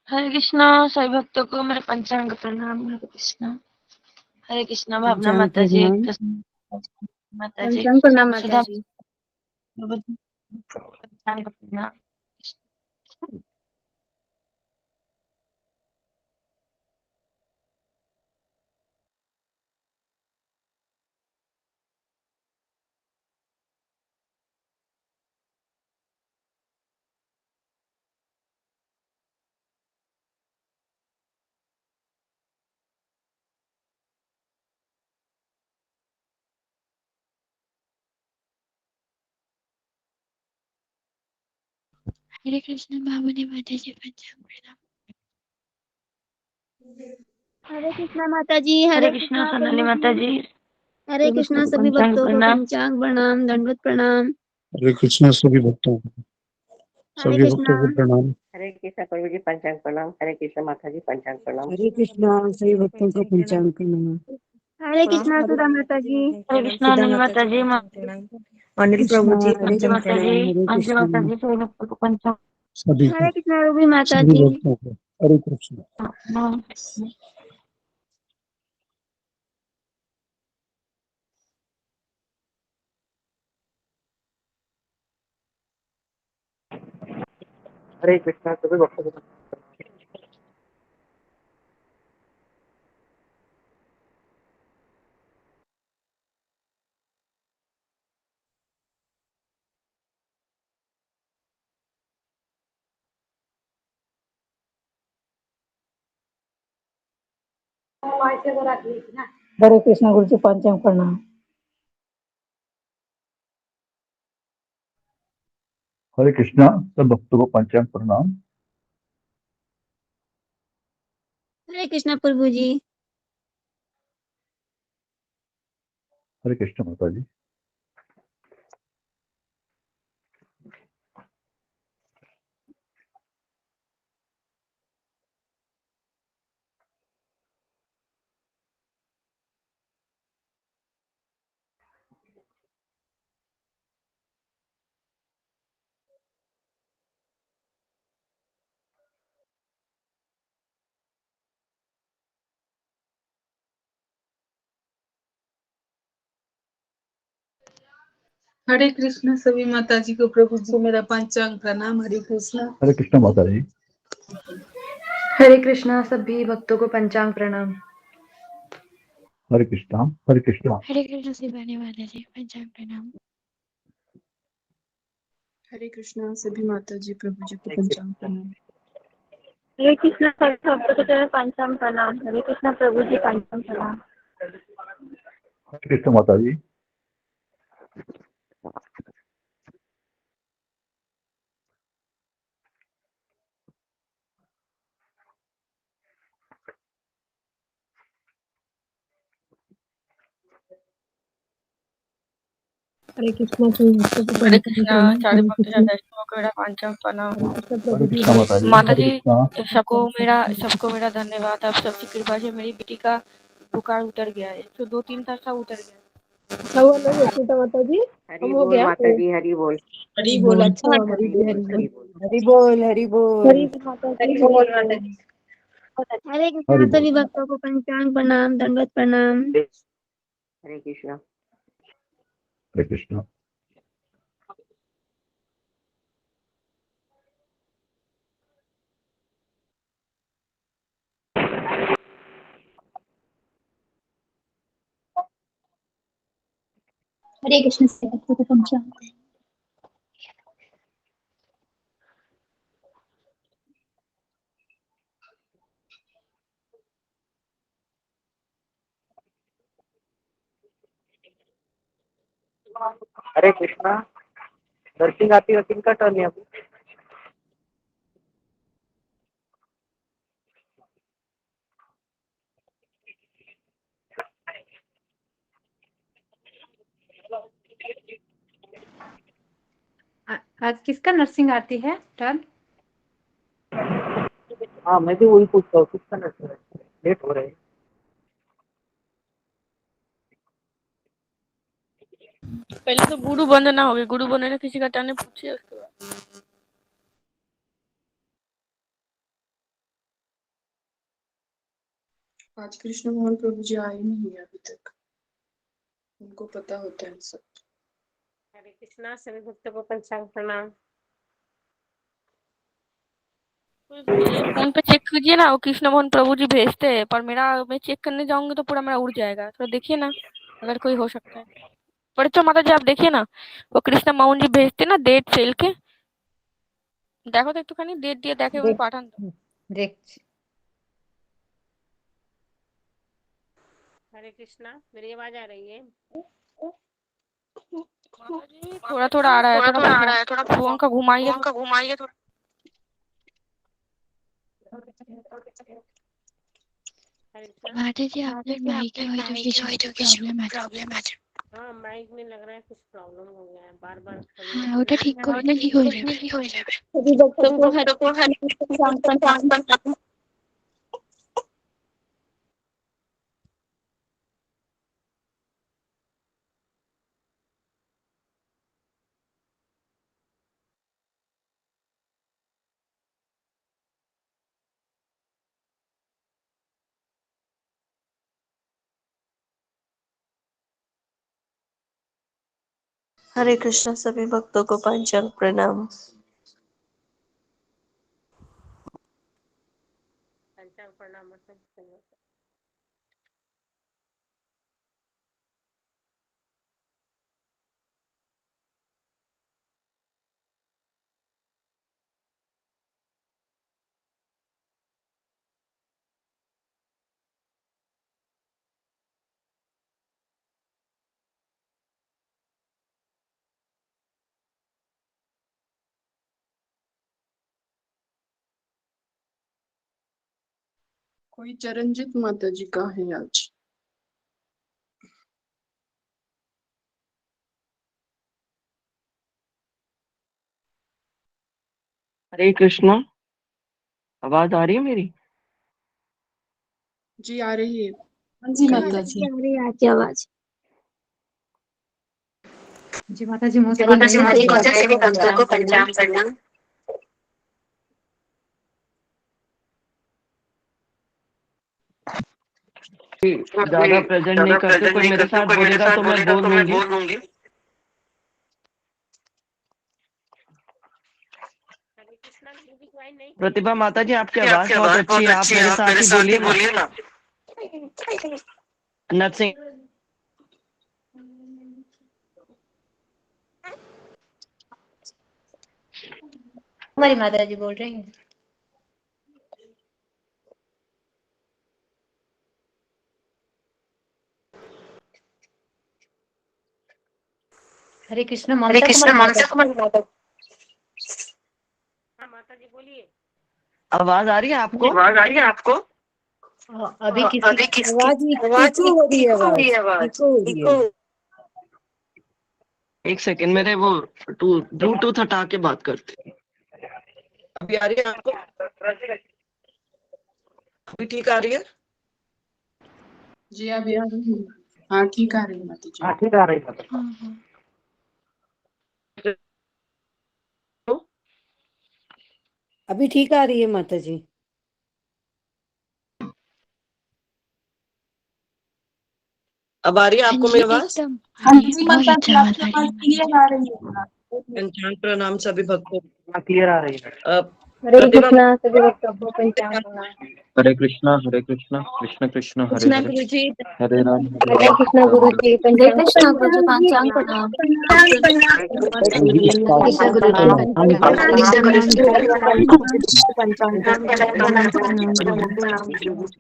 हरे कृष्णा साई भक्तों को मेरे पंचांग प्रणाम। हरे कृष्णा भावना पंचांग माता जी, प्रणाम। माता जी, पंचांग प्रणाम माता सुधा जी। पंचांग प्रणाम। हरे कृष्ण भावनी माता जी पंचांग प्रणाम। हरे कृष्णा माता जी। हरे कृष्णा सोनाली माता जी, हरे कृष्णा सभी पंचांग भक्तों को प्रणाम। पंचांग प्रणाम, दंडवत प्रणाम। हरे कृष्णा सभी भक्तों को हरे कृष्णा। प्रणाम। हरे कृष्णा प्रभु जी पंचांग प्रणाम। हरे कृष्णा माता जी पंचांग प्रणाम। हरे कृष्णा सभी भक्तों को पंचांग प्रणाम। हरे कृष्णा सुधा माता जी। हरे कृष्णा अनिल माता जी, अनिल प्रभु जी हरे पंचांग माता जी, प्रणाम। हरे अंजलि माता कृष्णा। जी, सभी भक्तों को पंचांग सभी हरे कृष्णा रूबी माता सभी जी। भक्तों को हरे कृष्णा। प्रणाम। हरे कृष्णा सभी भक्तों को हरे कृष्णा गुरु जी पंचांग प्रणाम। हरे कृष्णा सब भक्तों को पंचांग प्रणाम। हरे कृष्णा प्रभु जी। हरे कृष्ण माता जी। हरे कृष्ण सभी माता जी को प्रभु जी मेरा पंचांग प्रणाम। हरे कृष्णा। हरे कृष्ण माता जी। हरे कृष्णा सभी भक्तों को पंचांग प्रणाम। हरे कृष्णा। हरे कृष्णा। हरे कृष्ण शिवानी माता जी पंचांग प्रणाम। हरे कृष्णा सभी माता जी प्रभु जी को पंचांग प्रणाम। हरे कृष्णा सभी भक्तों को मेरे पंचांग प्रणाम। हरे कृष्णा प्रभु जी पंचांग प्रणाम। हरे कृष्ण माता जी। हरे कृष्णा सभी भक्तों को हरे पंचांग कृष्णा प्रणाम। सारे हरे भक्त कृष्णा। वैष्णवों को मेरा पंचांग प्रणाम। हरे कृष्णा हरे प्रभु जी। कृष्ण हरे माता जी। माता हरे जी, कृष्णा। सबको मेरा धन्यवाद। आप सबकी कृपा से मेरी बेटी का बुखार उतर गया है। तो 2-3 था सब उतर गया। अच्छा हुआ ना यशोदा माता जी। हरि अब हो बोल गया। माता जी। हरि बोल। हरी बोल। अच्छा हुआ हमारी हरि जी। बोल। हरी बोल। हरि बोल। हरी बोल। हरी बोल। हरी माता जी, हरी बोल। हरे कृष्णा हरि बोल। सभी भक्तों को पंचांग प्रणाम, दंडवत प्रणाम। हरे कृष्णा। हरे कृष्णा। हरे कृष्ण सभी भक्तों को पंचांग। हरे कृष्णा। नरसिंह आती वकील का टर्न है अभी। आज किसका नर्सिंग आती है टर्न? हाँ मैं भी वही पूछ रहा हूँ किसका नरसिंह लेट हो रहे हैं। पहले तो गुरु वंदना हो गई। गुरु वंदना किसी का टर्न पूछे उसके बाद। आज कृष्ण मोहन प्रभु जी आए नहीं है अभी तक, उनको पता होता है सब। हरे कृष्णा सभी भक्तों को पंचांग प्रणाम। मेरे फोन पे चेक कीजिए ना, वो कृष्ण मोहन प्रभु जी भेजते हैं, पर मेरा मैं चेक करने जाऊंगी तो पूरा मेरा उड़ जाएगा। तो देखिए ना, अगर कोई हो सकता है। पर तो माता जी आप देखिए ना, वो कृष्ण मोहन जी भेजते ना डेट फेल के, দেখো তো একটুখানি ডেট দিয়ে দেখে উনি পাঠান তো। দেখছি। हरे कृष्णा मेरी आवाज आ रही है? माता जी थोड़ा थोड़ा आ रहा है, थोड़ा फोन का घुमाइए थोड़ा। हरे कृष्णा। माता जी आपने माइक है तो কিছু প্রবলেম আছে। हाँ माइक में लग रहा है कुछ प्रॉब्लम हो गया है, बार बार হ্যাঁ ওটা ঠিক করে নিলেই হয়ে যাবে। सभी भक्तों को हरे कृष्ण पंचांग प्रणाम। हरे कृष्णा सभी भक्तों को पंचांग प्रणाम। पंचांग प्रणाम मतलब कोई चरणजीत माता जी का है आज। हरे कृष्णा, आवाज आ रही है मेरी? जी आ रही है। जी माता जी। आ रही है आपकी आवाज। जी माता जी सभी भक्तों को पंचांग प्रणाम। ज्यादा प्रेजेंट नहीं करते, कोई मेरे साथ बोलेगा तो मैं बोल लूंगी। हरे कृष्णा म्यूजिक ज्वाइन नहीं प्रतिभा माता जी आपकी आवाज बहुत अच्छी है, आप मेरे साथ ही बोलिए ना। नर्सिंग हमारी माता जी बोल रही हैं। हरे कृष्ण ममता कुमारी माता। हाँ माता जी बोलिए। आवाज आ रही है आपको? अभी किसकी आवाज इको हो रही है, आवाज इको हो रही है। एक सेकंड, मेरे वो ब्लूटूथ हटा के बात करते। अभी आ रही है आपको? अभी ठीक आ रही है? जी अभी आ रही है। हाँ ठीक आ रही है माता जी। ठीक आ रही है। हाँ हाँ अभी ठीक आ रही है माता जी। अब आ रही है आपको हाँ मेरी जी आवाज? एकदम। हाँ हाँ जी जी बहुत माता अच्छा जी आवाज आपकी आ रही आवाज है माता जी। क्लियर आ रही है। पंचांग प्रणाम सभी भक्तों को। क्लियर आ रही है। हरे प्रतिभा कृष्णा सभी भक्तों को पंचांग प्रणाम। हरे कृष्णा कृष्ण कृष्ण हरे कृष्णा हरे, गुरु जी। हरे राम हरे कृष्णा गुरु जी हरे पंचांग कृष्णा गुरु जी पंचांग प्रणाम। कृष्ण गुरु जी पंचांग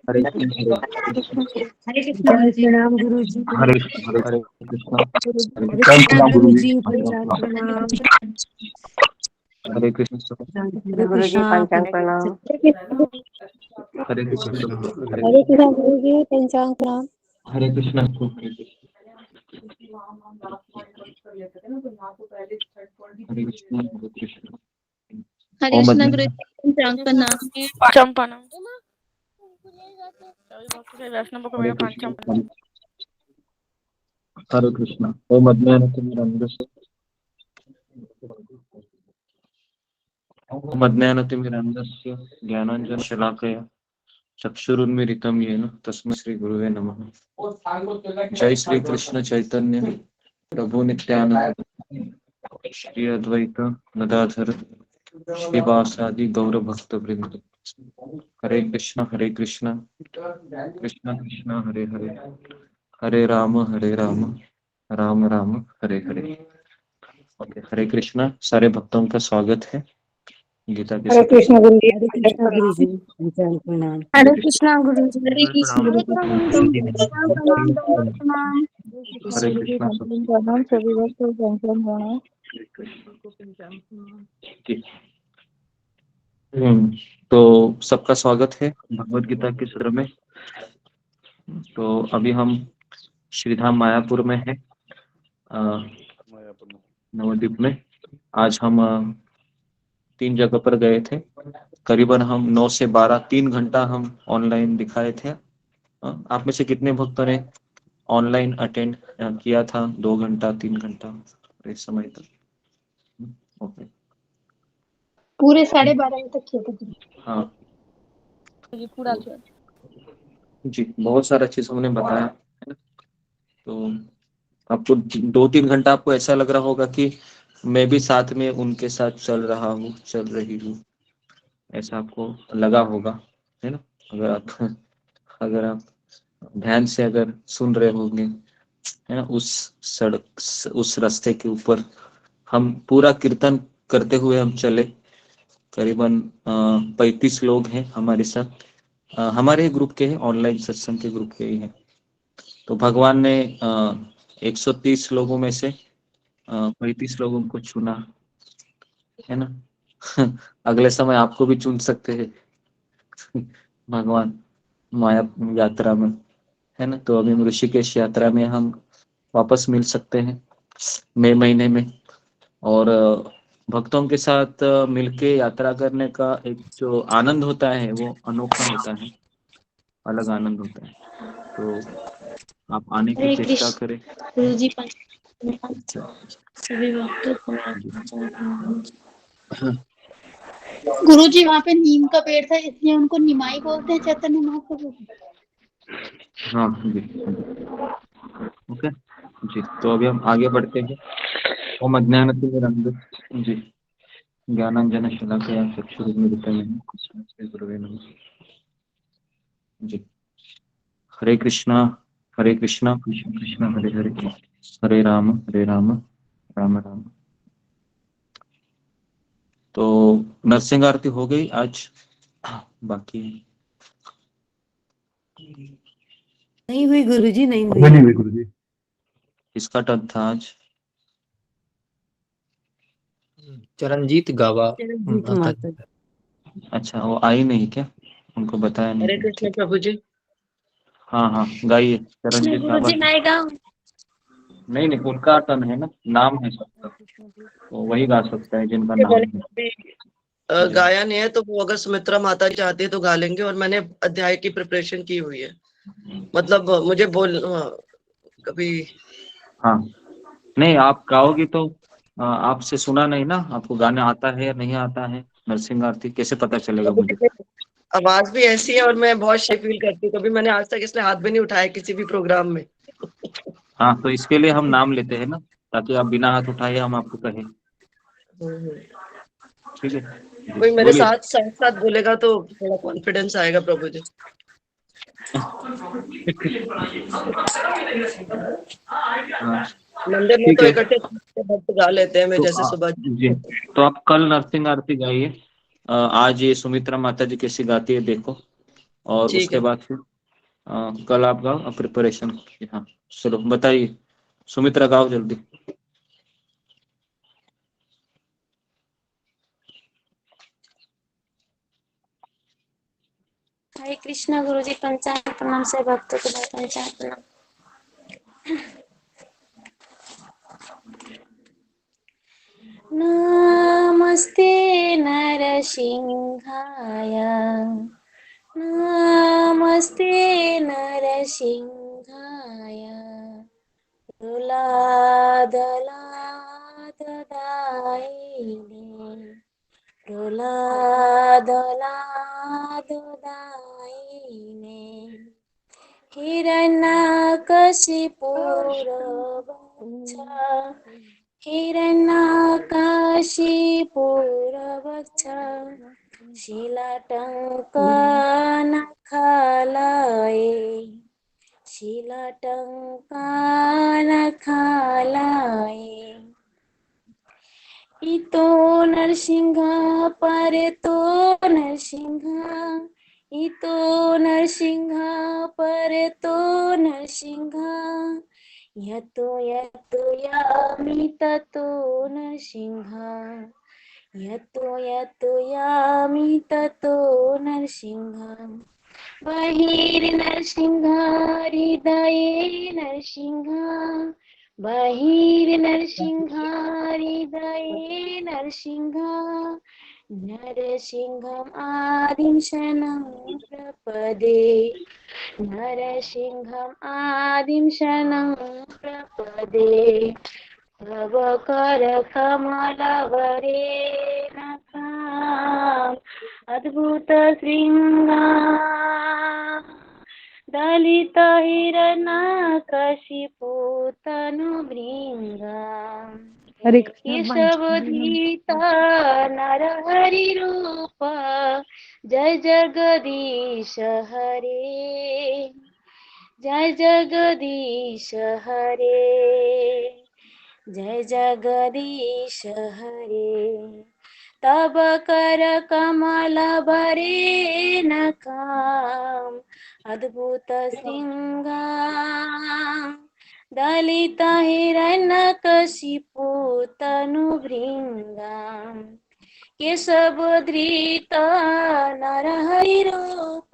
हरे कृष्ण हरे कृष्ण प्रणाम गुरु जी। हरे कृष्णा हरे कृष्ण गुरु जी पंचांग प्रणाम। हरे कृष्ण हरे गुरु जी कृष्ण पंचांग प्रणाम। हरे कृष्ण हरे कृष्णा गुरु जी पंचांग प्रणाम। हरे कृष्ण हरे कृष्ण हरे ओम कृष्णा अद्वैत गुरु जी पंचांग प्रणाम। पंचम सभी भक्तों से वैष्णव को हरे मेरा पंचम कृष्ण हरे कृष्ण ओम अज्ञानतिमिरन्धस्य ओम अज्ञानतिमिरन्धस्य ज्ञानाञ्जनशलाकया चक्षुरुन्मीलितं येन तस्मै श्री गुरुवे नमः। जय श्री कृष्ण चैतन्य प्रभु नित्यानंद श्री अद्वैत गदाधर श्रीवासादि गौर भक्त वृंद। हरे कृष्ण कृष्ण कृष्ण हरे हरे, हरे राम राम राम हरे हरे। ओके, हरे कृष्णा। सारे भक्तों का स्वागत है गीता के हरे सत्र कृष्ण में। गुरु जी, हरे कृष्ण गुरु जी, पंचांग प्रणाम। हरे कृष्णा गुरु जी। हरे कृष्ण हरे गुरु कृष्णा गुरु जी, जी, प्रणाम प्रणाम दंडवत प्रणाम। हरे गुरु जी, कृष्णा सब। पंचांग प्रणाम, सभी भक्तों को पंचांग प्रणाम। जी। तो सबका स्वागत है भगवत गीता के सत्र में। तो अभी हम श्रीधाम मायापुर में है, नवद्वीप में। आज हम 3 जगह पर गए थे। करीबन हम 9 से 12 3 घंटा हम ऑनलाइन दिखाए थे। आप में से कितने भक्तों ने ऑनलाइन अटेंड किया था 2 घंटा 3 घंटा इस समय तक? ओके। पूरे 12:30 बजे तक किया था गुरु। हाँ जी पूरा किया। जी, बहुत सारा चीज हमने बताया है ना। तो आपको 2-3 घंटा आपको ऐसा लग रहा होगा कि मैं भी साथ में उनके साथ चल रहा हूँ, चल रही हूँ, ऐसा आपको लगा होगा, है ना। अगर आप ध्यान से अगर सुन रहे होंगे, है ना, उस सड़क उस रास्ते के ऊपर हम पूरा कीर्तन करते हुए हम चले। करीबन 35 लोग हैं हमारे साथ। हमारे ग्रुप के हैं, ऑनलाइन सत्संग के ग्रुप के ही हैं। तो भगवान ने 130 लोगों में से 35 लोगों को चुना, है ना। अगले समय आपको भी चुन सकते हैं भगवान माया यात्रा में, है ना। तो अभी हम ऋषिकेश यात्रा में हम वापस मिल सकते हैं मई महीने में। और भक्तों के साथ मिलके यात्रा करने का एक जो आनंद होता है वो अनोखा होता है, अलग आनंद होता है। तो आप आने की हरे चेष्टा कृष्ण करें। गुरु जी, सभी भक्तों को मेरा जी। पंचांग प्रणाम। गुरु जी, वहाँ पे नीम का पेड़ था, इसलिए उनको निमाई बोलते हैं चैतन्य महाप्रभु। हाँ जी। ओके जी। तो अभी हम आगे बढ़ते हैं। ओम अज्ञानतिमिरन्धस्य जी ज्ञानांजन शलाकया चक्षुरुन्मीलितं तस्मै गुरवे नमः। जी। हरे कृष्णा कृष्ण कृष्ण हरे हरे, हरे राम राम राम। तो नरसिंह आरती हो गई आज, बाकी नहीं हुई गुरु जी, नहीं अभी हुई। नहीं हुई गुरु जी। किसका टर्न था आज? चरणजीत गावा चरणजीत माता माता जी। अच्छा, वो आई नहीं क्या? उनको बताया नहीं हरे क्या? कृष्ण ठीक है। प्रभु जी। हाँ हाँ, गाइए कृष्ण चरणजीत गुरु बाबा जी, जी। मैं गाऊं? नहीं नहीं, उनका टर्न है ना, नाम है सबका, तो वही गा सकता है जिनका नाम मैंने है। अभी, जी। गाया नहीं है, तो वो अगर सुमित्रा माता जी चाहती है तो गा लेंगे। और मैंने अध्याय की प्रिपरेशन की हुई है, मतलब मुझे कभी। हाँ, नहीं आप गाओगी तो आपसे सुना नहीं ना, आपको गाना आता है या नहीं आता है, नरसिंह आरती कैसे पता चलेगा मुझे? कभी आवाज भी ऐसी है और मैं बहुत शाय फील करती हूँ, कभी मैंने आज तक इसलिए हाथ भी नहीं उठाया किसी भी प्रोग्राम में। हाँ, तो इसके लिए हम नाम लेते हैं ना, ताकि आप बिना हाथ उठाए हम आपको कहें। ठीक है जी, कोई मेरे बोलिए। साथ साथ साथ बोलेगा तो थोड़ा कॉन्फिडेंस आएगा प्रभु जी। हाँ, मंदिर में ठीक तो है। इकट्ठे भक्त गा लेते हैं, मैं तो जैसे सुबह। जी, तो आप कल नरसिंह आरती गाइए। आज ये सुमित्रा माता जी कैसी गाती है देखो, और ठीक उसके है। बाद फिर कल आप गाओ, प्रिपरेशन। हाँ चलो बताइए, सुमित्रा गाओ जल्दी। हरे कृष्णा गुरु जी, पंचांग प्रणाम से भक्तों को मेरा पंचांग प्रणाम। नमस्ते नरसिंहाय, नमस्ते नरसिंहाय, प्रह्लाद दायिने, प्रह्लाद दायिने, हिरण्यकशिपुरवक्षा हिरण्यकशिपुरवक्षा शिलाटङ्कनखालये शिलाटङ्कनखालये इतो नरसिंह परतो नरसिंह इतो नरसिंह परतो नरसिंह यतो यतो यामि ततो नरसिंह यतो यतो यामि ततो नरसिंह बहिर्नरसिंह हृदये नरसिंह बहिर्नरसिंह हृदये नरसिंह नरसिंहम् आदिं शनं प्रपदे नरसिंहम् आदिं शनं प्रपदे तव करकमलवरे नखाम् अद्भुत शृङ्गा दलित हिरण्यकशिपु तनुभृङ्गा हरे कृष्ण केशवधृता नरहरि रूप जय जगदीश हरे जय जगदीश हरे जय जगदीश हरे तब कर कमल बरे नखाम अद्भुत श्रृंगार दलित हिरण्यकशिपु तनुभृङ्गा केशवधृत नरहरि रूप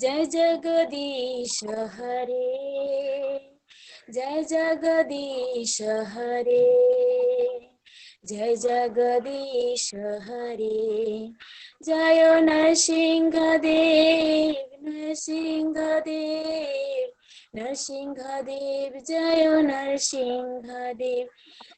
जय जगदीश हरे जय जगदीश हरे जय जगदीश हरे जय नरसिंहदेव नरसिंहदेव नरसिंहदेव जय नरसिंहदेव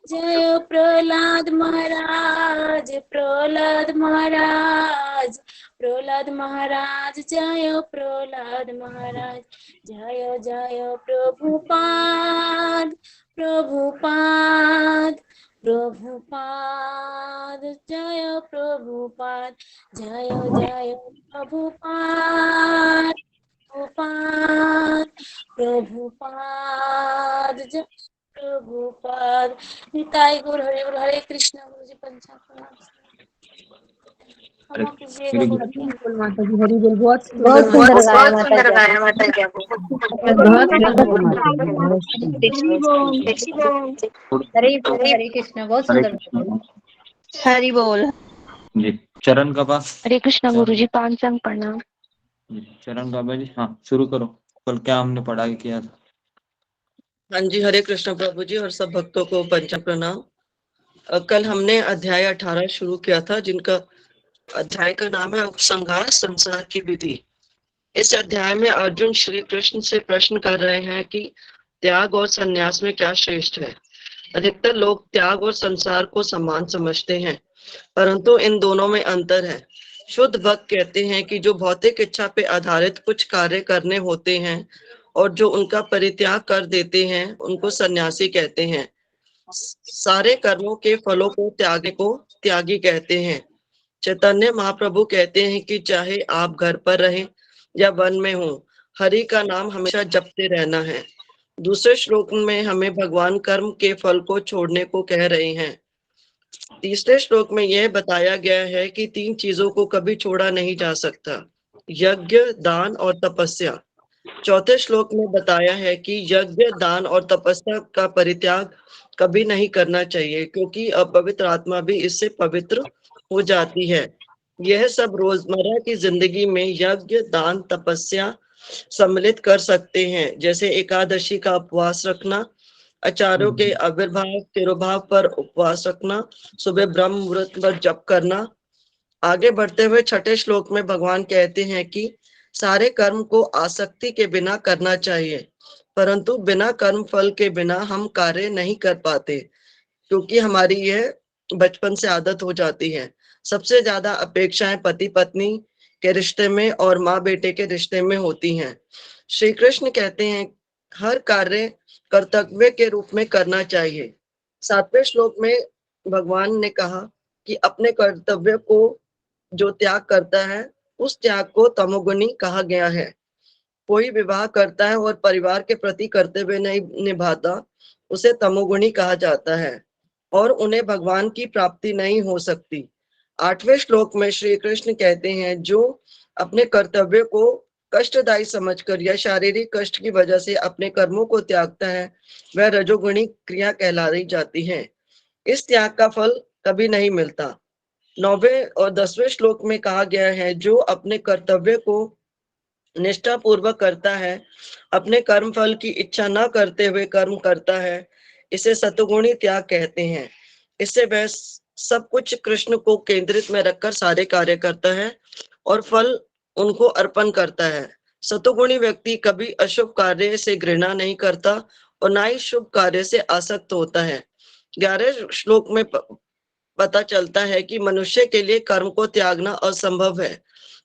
जय प्रहलाद महाराज प्रहलाद महाराज प्रहलाद महाराज जय प्रहलाद महाराज जय जय प्रभुपाद प्रभुपाद प्रभुपाद जय प्रभुपाद जय जय प्रभुपाद प्रभुपाद प्रभुपाद जय प्रभुपाद निताई गुरु हरे कृष्ण गुरु जी पंचांग प्रणाम क्षमा कीजिएगा गुरु जी माता जी हरि बोल बहुत बहुत सुंदर गाया माता जी आपने। बहुत सुंदर माता जी बहुत हरे बोल हरे कृष्ण बहुत हरे सुंदर। कृष्ण हरि बोल। जी। चरण गबा हरे कृष्ण गुरु जी पांचांग प्रणाम। जी, चरण गबा जी हाँ शुरू करो। कल क्या हमने पढ़ाई किया था? हाँ जी, हरे कृष्ण प्रभु जी और सब भक्तों को पंचांग प्रणाम। कल हमने अध्याय 18 शुरू किया था, जिनका अध्याय का नाम है उपसंहार संसार की विधि। इस अध्याय में अर्जुन श्री कृष्ण से प्रश्न कर रहे हैं कि त्याग और संन्यास में क्या श्रेष्ठ है। अधिकतर लोग त्याग और संसार को समान समझते हैं, परंतु इन दोनों में अंतर है। शुद्ध भक्त कहते हैं कि जो भौतिक इच्छा पे आधारित कुछ कार्य करने होते हैं और जो उनका परित्याग कर देते हैं उनको सन्यासी कहते हैं। सारे कर्मों के फलों को त्यागी कहते हैं। चैतन्य महाप्रभु कहते हैं कि चाहे आप घर पर रहें या वन में हो, हरि का नाम हमेशा जपते रहना है। दूसरे श्लोक में हमें भगवान कर्म के फल को छोड़ने को कह रहे हैं। तीसरे श्लोक में यह बताया गया है कि 3 चीजों को कभी छोड़ा नहीं जा सकता, यज्ञ, दान और तपस्या। चौथे श्लोक में बताया है कि यज्ञ, दान और तपस्या का परित्याग कभी नहीं करना चाहिए, क्योंकि अपवित्र आत्मा भी इससे पवित्र हो जाती है। यह सब रोजमर्रा की जिंदगी में यज्ञ, दान, तपस्या सम्मिलित कर सकते हैं, जैसे एकादशी का उपवास रखना, आचार्यों के आविर्भाव तिरुभाव पर उपवास रखना, सुबह ब्रह्म मुहूर्त पर जप करना। आगे बढ़ते हुए छठे श्लोक में भगवान कहते हैं कि सारे कर्म को आसक्ति के बिना करना चाहिए, परंतु बिना कर्म फल के बिना हम कार्य नहीं कर पाते, क्योंकि हमारी यह बचपन से आदत हो जाती है। सबसे ज्यादा अपेक्षाएं पति पत्नी के रिश्ते में और माँ बेटे के रिश्ते में होती हैं। श्री कृष्ण कहते हैं हर कार्य कर्तव्य के रूप में करना चाहिए। 7वें श्लोक में भगवान ने कहा कि अपने कर्तव्य को जो त्याग करता है उस त्याग को तमोगुणी कहा गया है। कोई विवाह करता है और परिवार के प्रति कर्तव्य नहीं निभाता, उसे तमोगुणी कहा जाता है और उन्हें भगवान की प्राप्ति नहीं हो सकती। 8वें श्लोक में श्री कृष्ण कहते हैं जो अपने कर्तव्य को कष्टदायी समझकर या शारीरिक कष्ट की वजह से अपने कर्मों को त्यागता है वह रजोगुणी क्रिया कहलाई जाती है। इस त्याग का फल कभी नहीं मिलता। 9वें और 10वें श्लोक में कहा गया है जो अपने कर्तव्य को निष्ठा पूर्वक करता है, अपने कर्म फल की इच्छा न करते हुए कर्म करता है, इसे सतुगुणी त्याग कहते हैं। इससे वह सब कुछ कृष्ण को केंद्रित में रखकर सारे कार्य करता है और फल उनको अर्पण करता है। सतुगुणी व्यक्ति कभी अशुभ कार्य से घृणा नहीं करता और ना ही शुभ कार्य से आसक्त होता है। 11 श्लोक में पता चलता है कि मनुष्य के लिए कर्म को त्यागना असंभव है,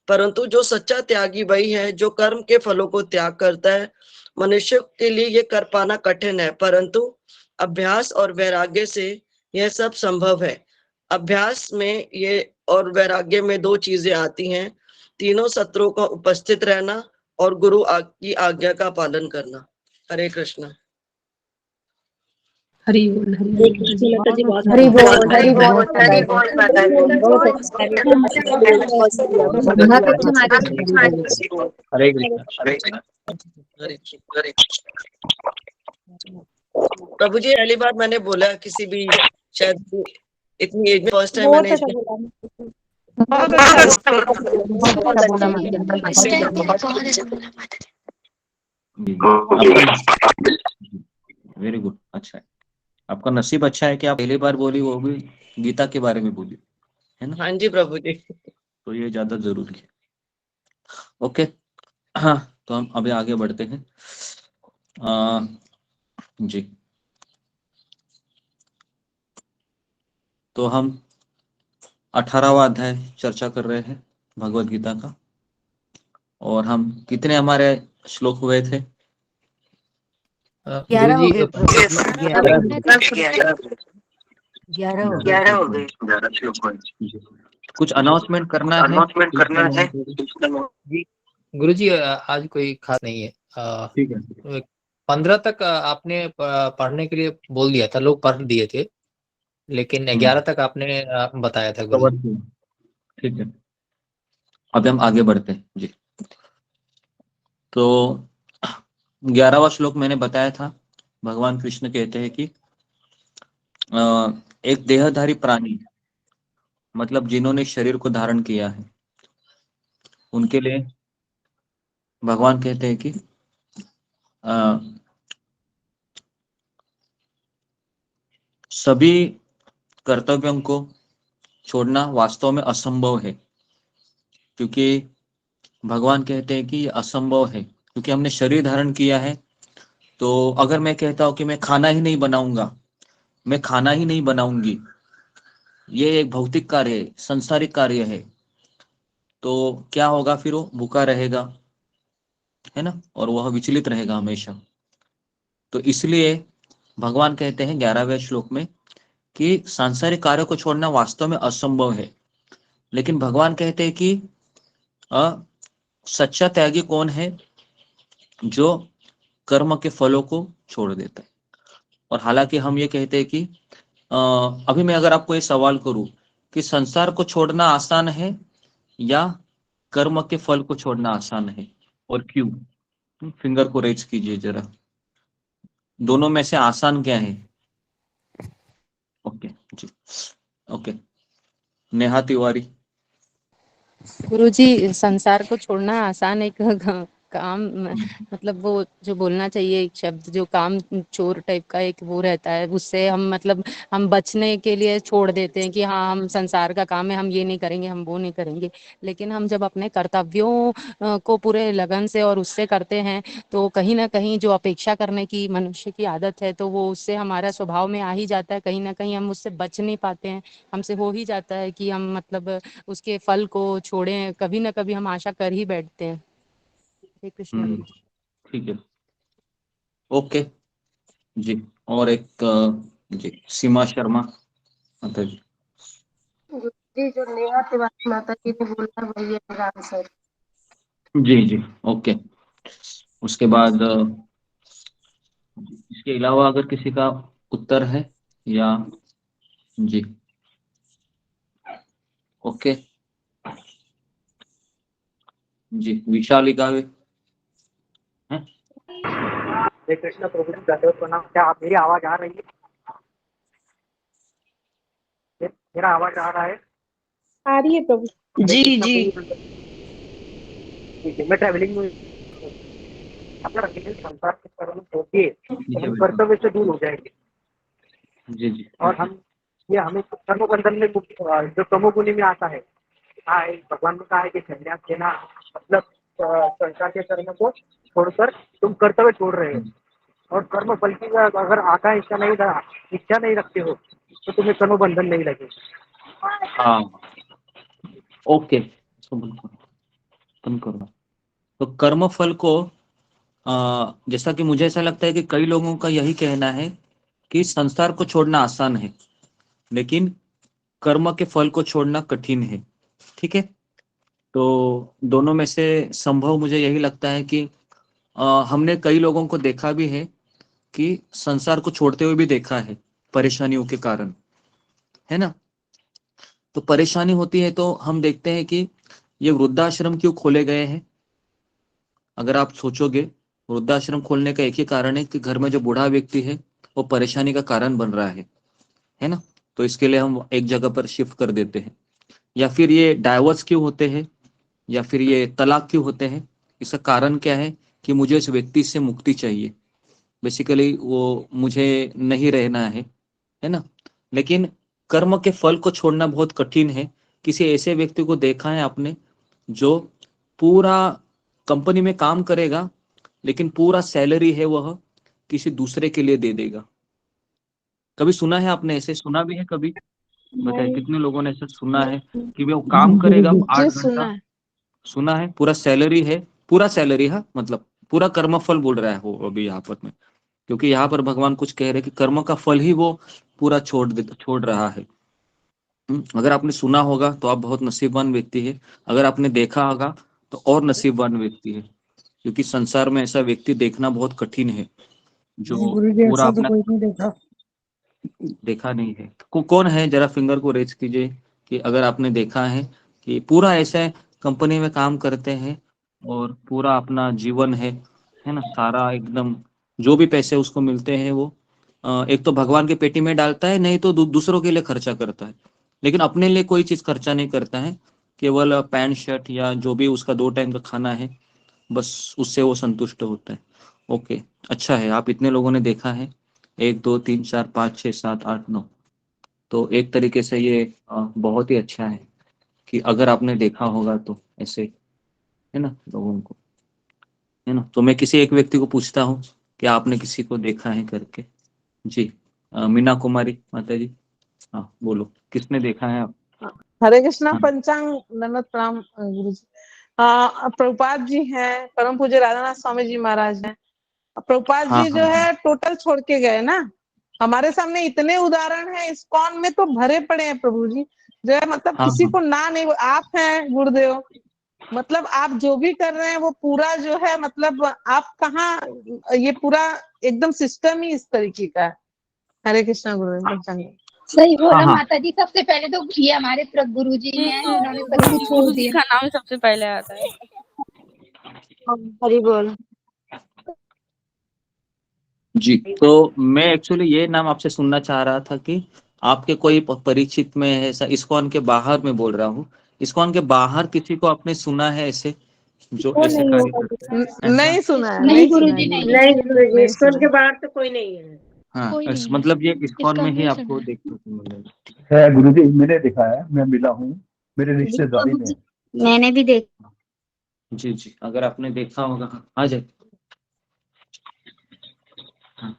परंतु जो सच्चा त्यागी वही है जो कर्म के फलों को त्याग करता है। मनुष्य के लिए ये कर पाना कठिन है, परंतु अभ्यास और वैराग्य से यह सब संभव है। अभ्यास में ये और वैराग्य में दो चीजें आती हैं, तीनों सत्रों का उपस्थित रहना और गुरु की आज्ञा का पालन करना। हरे कृष्ण। हरि बोल हरि हरे बोल। कृष्ण माता जी, बहुत हरि बोल हरि बोल बहुत बहुत अच्छा है। बहुत अच्छा माता जी। हरे कृष्ण। प्रभु जी पहली बार मैंने बोला किसी भी शायद इतनी एज में फर्स्ट टाइम मैंने बहुत अच्छा बोला वेरी गुड, अच्छा है। आपका नसीब अच्छा है कि आप पहली बार बोली, वो भी गीता के बारे में बोली, है ना? हाँ जी प्रभु जी। तो ये ज्यादा जरूरी है। ओके, हाँ, तो हम अभी आगे बढ़ते हैं। जी, तो हम 18वां अध्याय चर्चा कर रहे हैं भगवत गीता का, और हम कितने हमारे श्लोक हुए थे? 11 हो गए प्रभु। 11 हो गए। कुछ अनाउंसमेंट करना है? गुरुजी आज कोई खास नहीं है। ठीक है। 15 तक आपने पढ़ने के लिए बोल दिया था, लोग पढ़ दिए थे, लेकिन 11 तक आपने बताया था गुरुजी। ठीक है, अब हम आगे बढ़ते हैं जी। तो 11वां श्लोक मैंने बताया था, भगवान कृष्ण कहते हैं कि एक देहधारी प्राणी, मतलब जिन्होंने शरीर को धारण किया है, उनके लिए भगवान कहते हैं कि सभी कर्तव्यों को छोड़ना वास्तव में असंभव है, क्योंकि भगवान कहते हैं कि ये असंभव है, क्योंकि हमने शरीर धारण किया है। तो अगर मैं कहता हूं कि मैं खाना ही नहीं बनाऊंगा, मैं खाना ही नहीं बनाऊंगी, ये एक भौतिक कार्य है, संसारिक कार्य है, तो क्या होगा? फिर वो भूखा रहेगा, है ना, और वह विचलित रहेगा हमेशा। तो इसलिए भगवान कहते हैं 11वें श्लोक में कि सांसारिक कार्य को छोड़ना वास्तव में असंभव है, लेकिन भगवान कहते हैं कि सच्चा त्यागी कौन है? जो कर्म के फलों को छोड़ देता है। और हालांकि हम ये कहते हैं कि अभी मैं अगर आपको ये सवाल करूं कि संसार को छोड़ना आसान है या कर्म के फल को छोड़ना आसान है, और क्यों? फिंगर को रेज कीजिए जरा, दोनों में से आसान क्या है? ओके जी, ओके, नेहा तिवारी। गुरुजी, संसार को छोड़ना आसान है, काम मतलब वो जो बोलना चाहिए एक शब्द जो काम चोर टाइप का एक वो रहता है, उससे हम मतलब हम बचने के लिए छोड़ देते हैं कि हाँ हम संसार का काम है, हम ये नहीं करेंगे, हम वो नहीं करेंगे। लेकिन हम जब अपने कर्तव्यों को पूरे लगन से और उससे करते हैं तो कहीं ना कहीं जो अपेक्षा करने की मनुष्य की आदत है तो वो उससे हमारा स्वभाव में आ ही जाता है। कहीं ना कहीं हम उससे बच नहीं पाते हैं, हमसे हो ही जाता है कि हम मतलब उसके फल को छोड़ें, कभी ना कभी हम आशा कर ही बैठते हैं। हरे कृष्णा। ठीक है, ओके जी। और एक जी सीमा शर्मा माता जी। जी जो नेहा तिवारी माता जी ने बोला वही है मेरा आंसर। जी जी ओके। उसके बाद इसके अलावा अगर किसी का उत्तर है या जी ओके जी विशाल इकावे हैं। हरे कृष्ण प्रभु जी दंडवत प्रणाम। क्या आप मेरी आवाज आ रही है? मेरा आवाज आ रहा है? आ रही है प्रभु। जी जी ठीक है, मैं ट्रैवलिंग में अपना अकेले संसार के कर्म छोड़िए तो हम कर्तव्य से दूर हो जाएंगे जी जी और हम ये हमें कर्म बंधन में जो तमोगुनी में आता है। हाँ, भगवान ने कहा है कि संन्यास लेना मतलब संसार के कर्म को छोड़कर तुम कर्तव्य छोड़ रहे हो और कर्म फल की अगर आकांक्षा इच्छा नहीं रखते हो तो तुम्हें कर्म बंधन नहीं लगेगा। हाँ ओके तुम करो। तो कर्म फल को जैसा कि मुझे ऐसा लगता है कि कई लोगों का यही कहना है कि संसार को छोड़ना आसान है लेकिन कर्म के फल को छोड़ना कठिन है। ठीक है, तो दोनों में से संभव मुझे यही लगता है कि हमने कई लोगों को देखा भी है कि संसार को छोड़ते हुए भी देखा है परेशानियों के कारण, है ना। तो परेशानी होती है तो हम देखते हैं कि ये वृद्धाश्रम क्यों खोले गए हैं। अगर आप सोचोगे वृद्धाश्रम खोलने का एक ही कारण है कि घर में जो बूढ़ा व्यक्ति है वो परेशानी का कारण बन रहा है ना। तो इसके लिए हम एक जगह पर शिफ्ट कर देते हैं। या फिर ये डाइवोर्स क्यों होते हैं या फिर ये तलाक क्यों होते हैं, इसका कारण क्या है कि मुझे इस व्यक्ति से मुक्ति चाहिए, बेसिकली वो मुझे नहीं रहना है ना। लेकिन कर्म के फल को छोड़ना बहुत कठिन है। किसी ऐसे व्यक्ति को देखा है आपने जो पूरा कंपनी में काम करेगा लेकिन पूरा सैलरी है वह किसी दूसरे के लिए दे देगा। कभी सुना है आपने, ऐसे सुना भी है कभी? बताइए कितने लोगों ने ऐसा सुना है कि वो काम करेगा 8 घंटा। सुना है, पूरा सैलरी है, पूरा सैलरी है, मतलब पूरा कर्म फल बोल रहा है वो अभी यहाँ पर में, क्योंकि यहाँ पर भगवान कुछ कह रहे हैं कि कर्म का फल ही वो पूरा छोड़ रहा है। अगर आपने सुना होगा तो आप बहुत नसीबवान व्यक्ति है, अगर आपने देखा होगा तो और नसीबवान व्यक्ति है, क्योंकि संसार में ऐसा व्यक्ति देखना बहुत कठिन है जो गुरुजी पूरा ऐसा तो अपना कोई नहीं देखा। देखा नहीं है। कौन है, जरा फिंगर को रेज कीजिए कि अगर आपने देखा है कि पूरा ऐसे कंपनी में काम करते हैं और पूरा अपना जीवन है ना, सारा एकदम जो भी पैसे उसको मिलते हैं वो एक तो भगवान के पेटी में डालता है, नहीं तो दूसरों के लिए खर्चा करता है, लेकिन अपने लिए कोई चीज खर्चा नहीं करता है। केवल पैंट शर्ट या जो भी उसका 2 टाइम का खाना है बस उससे वो संतुष्ट होता है। ओके, अच्छा है, आप इतने लोगों ने देखा है, 1 2 3 4 5 6 7 8 9। तो एक तरीके से ये बहुत ही अच्छा है कि अगर आपने देखा होगा तो ऐसे, है ना, लोगों को, है ना। तो मैं किसी एक व्यक्ति को पूछता हूँ कि आपने किसी को देखा है करके। जी मीना कुमारी माता जी, हाँ बोलो, किसने देखा है आप? हरे कृष्णा हाँ पंचांग दंडवत प्रणाम गुरु जी। प्रभुपाद जी हैं, परम पूज्य राधानाथ स्वामी जी महाराज हैं। प्रभुपाद हाँ जी हाँ जो है टोटल छोड़ के गए ना। हमारे सामने इतने उदाहरण हैं, इस्कॉन में तो भरे पड़े हैं प्रभु जी, जो है मतलब हाँ किसी हाँ को ना नहीं। आप हैं गुरुदेव, मतलब आप जो भी कर रहे हैं वो पूरा जो है मतलब आप कहाँ, ये पूरा एकदम सिस्टम ही इस तरीके का है। हरे कृष्णा गुरुदेव। सही हाँ बोला हाँ माता जी। सबसे पहले तो ये हमारे गुरु जी हैं, उन्होंने सब कुछ छोड़ गुरु जी दिया। का नाम ही सबसे पहले आता है। हरि बोल। जी। तो मैं एक्चुअली ये नाम आपसे सुनना चाह रहा था कि आपके कोई परिचित में है ऐसा, इस्कॉन के बाहर में बोल रहा हूँ, इस्कॉन के बाहर किसी को आपने सुना है ऐसे जो वो ऐसे नहीं कार्य होगा करते हैं गुरुजी। ऐसा। नहीं सुना है, नहीं नहीं सुना गुरुजी है नहीं। गुरुजी। नहीं गुरुजी, नहीं ईश्वर सुना के बाहर तो कोई नहीं है। हाँ कोई नहीं है, मतलब ये इस्कॉन इसका में ही नहीं सुना आपको है। देखने को मिलेगा। है गुरुजी, मैंने देखा है, मैं मिला हूँ, मेरे जी रिश्तेदारी में है। गुरुजी, मैंने भी देखा। जी जी, अगर आपने देखा होगा। हाँ, आ जाए। हाँ,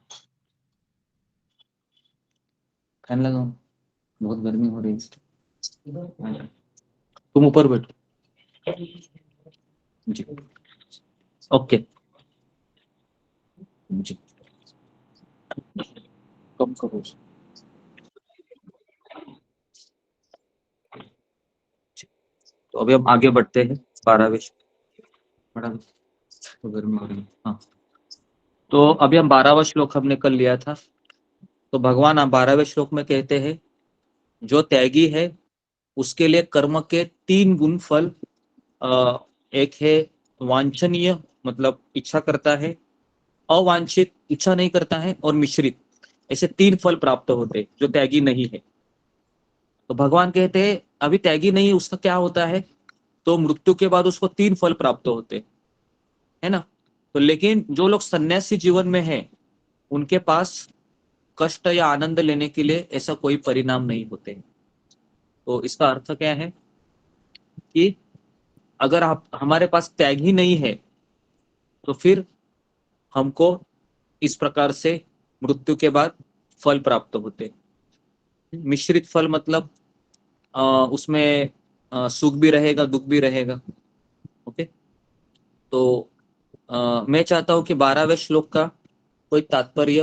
फैन लगाओ, बहुत गर्मी हो रही है। आ जाओ। तुम ऊपर बैठो। जी, ओके जी, कम करो। तो अभी हम आगे बढ़ते हैं 12वें। बड़ा तो गर्मी हो रही है। हाँ, तो अभी हम 12वां श्लोक हमने कर लिया था। तो भगवान 12वें श्लोक में कहते हैं जो त्यागी है उसके लिए कर्म के 3 गुण फल, एक है वांछनीय मतलब इच्छा करता है, अवांछित इच्छा नहीं करता है, और मिश्रित, ऐसे 3 फल प्राप्त होते हैं जो त्यागी नहीं है। तो भगवान कहते हैं अभी त्यागी नहीं, उसका क्या होता है, तो मृत्यु के बाद उसको 3 फल प्राप्त होते है ना। तो लेकिन जो लोग सन्यासी जीवन में है उनके पास कष्ट या आनंद लेने के लिए ऐसा कोई परिणाम नहीं होते। तो इसका अर्थ क्या है कि अगर आप हमारे पास त्याग ही नहीं है तो फिर हमको इस प्रकार से मृत्यु के बाद फल प्राप्त होते। मिश्रित फल मतलब उसमें सुख भी रहेगा दुख भी रहेगा। ओके, तो मैं चाहता हूं कि 12वें श्लोक का कोई तात्पर्य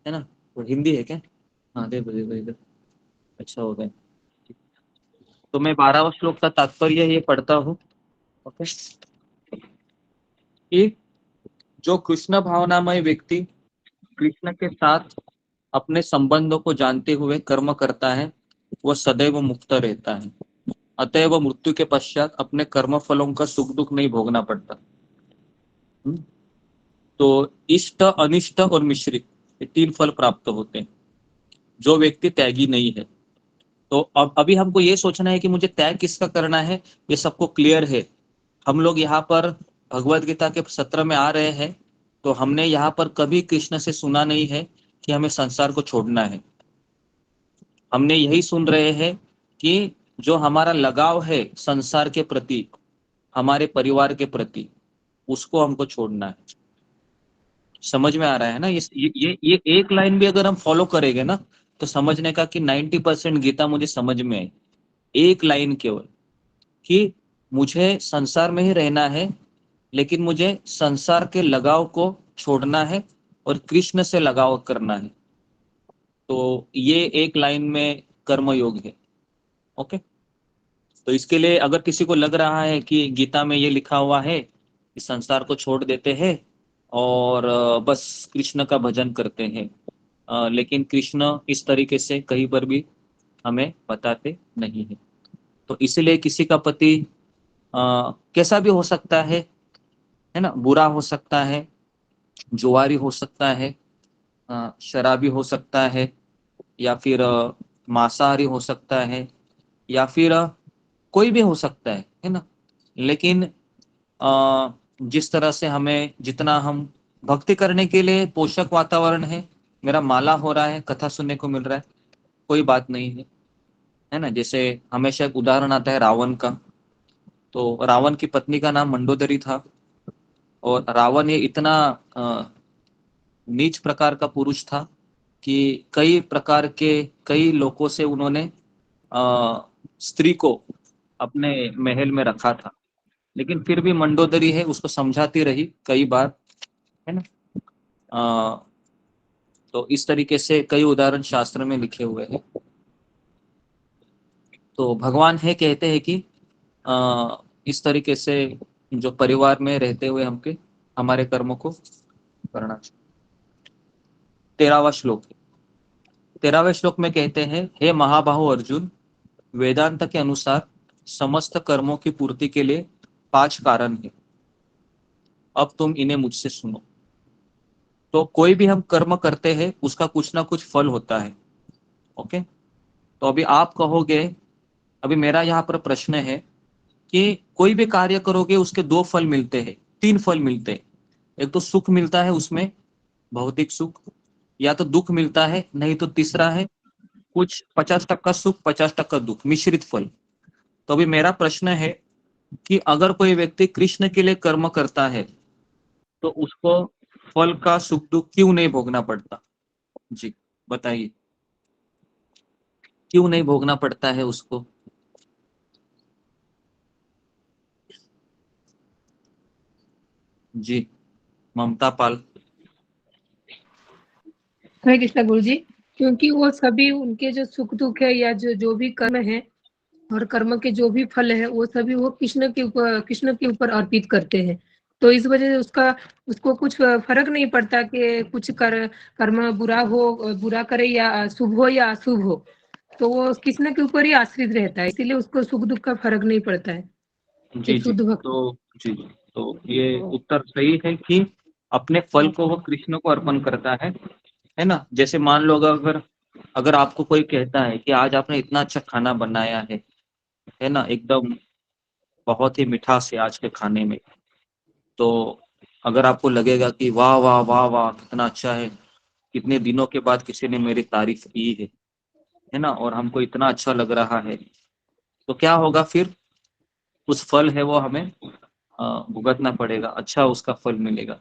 है ना, वो हिंदी है क्या? हाँ दे दो इधर। अच्छा हो गया। तो मैं 12वां श्लोक का तात्पर्य ये पढ़ता हूँ। ओके, कि जो कृष्ण भावनामय व्यक्ति कृष्ण के साथ अपने संबंधों को जानते हुए कर्म करता है वह सदैव मुक्त रहता है, अतएव मृत्यु के पश्चात अपने कर्म फलों का सुख दुख नहीं भोगना पड़ता। तो इष्ट अनिष्ट और मिश्रित ये 3 फल प्राप्त होते हैं जो व्यक्ति त्यागी नहीं है। तो अब अभी हमको ये सोचना है कि मुझे त्याग किसका करना है, ये सबको क्लियर है। हम लोग यहाँ पर भगवत गीता के सत्र में आ रहे हैं, तो हमने यहाँ पर कभी कृष्ण से सुना नहीं है कि हमें संसार को छोड़ना है। हमने यही सुन रहे हैं कि जो हमारा लगाव है संसार के प्रति, हमारे परिवार के प्रति, उसको हमको छोड़ना है। समझ में आ रहा है ना? ये एक लाइन भी अगर हम फॉलो करेंगे ना तो समझने का कि 90% गीता मुझे समझ में आई। एक लाइन केवल कि मुझे संसार में ही रहना है लेकिन मुझे संसार के लगाव को छोड़ना है और कृष्ण से लगाव करना है। तो ये एक लाइन में कर्मयोग है। ओके, तो इसके लिए अगर किसी को लग रहा है कि गीता में ये लिखा हुआ है कि संसार को छोड़ देते हैं और बस कृष्ण का भजन करते हैं, लेकिन कृष्ण इस तरीके से कहीं पर भी हमें बताते नहीं है। तो इसीलिए किसी का पति कैसा भी हो सकता है ना, बुरा हो सकता है, जुआरी हो सकता है, शराबी हो सकता है, या फिर मांसाहारी हो सकता है, या फिर कोई भी हो सकता है ना। लेकिन जिस तरह से हमें जितना हम भक्ति करने के लिए पोषक वातावरण है, मेरा माला हो रहा है, कथा सुनने को मिल रहा है, कोई बात नहीं है ना। जैसे हमेशा एक उदाहरण आता है रावण का। तो रावण की पत्नी का नाम मंडोदरी था और रावण ये इतना नीच प्रकार का पुरुष था कि कई प्रकार के कई लोगों से उन्होंने स्त्री को अपने महल में रखा था, लेकिन फिर भी मंडोदरी है उसको समझाती रही कई बार, है ना। तो इस तरीके से कई उदाहरण शास्त्र में लिखे हुए हैं। तो भगवान है कहते हैं कि इस तरीके से जो परिवार में रहते हुए हमके हमारे कर्मों को करना चाहिए। 13वां श्लोक 13वें श्लोक में कहते हैं हे महाबाहो अर्जुन, वेदांत के अनुसार समस्त कर्मों की पूर्ति के लिए 5 कारण है, अब तुम इन्हें मुझसे सुनो। तो कोई भी हम कर्म करते हैं उसका कुछ ना कुछ फल होता है। ओके, तो अभी आप कहोगे, अभी मेरा यहाँ पर प्रश्न है कि कोई भी कार्य करोगे उसके 2 फल मिलते हैं, 3 फल मिलते हैं। एक तो सुख मिलता है उसमें, भौतिक सुख, या तो दुख मिलता है, नहीं तो तीसरा है कुछ 50% सुख 50% दुख, मिश्रित फल। तो अभी मेरा प्रश्न है कि अगर कोई व्यक्ति कृष्ण के लिए कर्म करता है तो उसको फल का सुख दुख क्यों नहीं भोगना पड़ता? जी बताइए, क्यों नहीं भोगना पड़ता है उसको? जी ममता पाल। हरे कृष्णा गुरु जी, क्योंकि वो सभी उनके जो सुख दुख है या जो भी कर्म है और कर्म के जो भी फल है वो सभी वो कृष्ण के ऊपर अर्पित करते हैं। तो इस वजह से उसको कुछ फर्क नहीं पड़ता कि कुछ कर्म बुरा करे या शुभ हो या अशुभ हो, तो वो कृष्ण के ऊपर ही आश्रित रहता है, इसीलिए उसको सुख दुख का फर्क नहीं पड़ता है। जी एक जी शुद्ध भक्त। तो जी तो ये उत्तर सही है कि अपने फल को वो कृष्ण को अर्पण करता है ना। जैसे मान लो अगर अगर आपको कोई कहता है कि आज आपने इतना अच्छा खाना बनाया है ना, एकदम बहुत ही मिठास है आज के खाने में, तो अगर आपको लगेगा कि वाह वाह वाह वाह कितना अच्छा है, कितने दिनों के बाद किसी ने मेरी तारीफ की है ना, और हमको इतना अच्छा लग रहा है, तो क्या होगा फिर? उस फल है वो हमें भुगतना पड़ेगा, अच्छा उसका फल मिलेगा।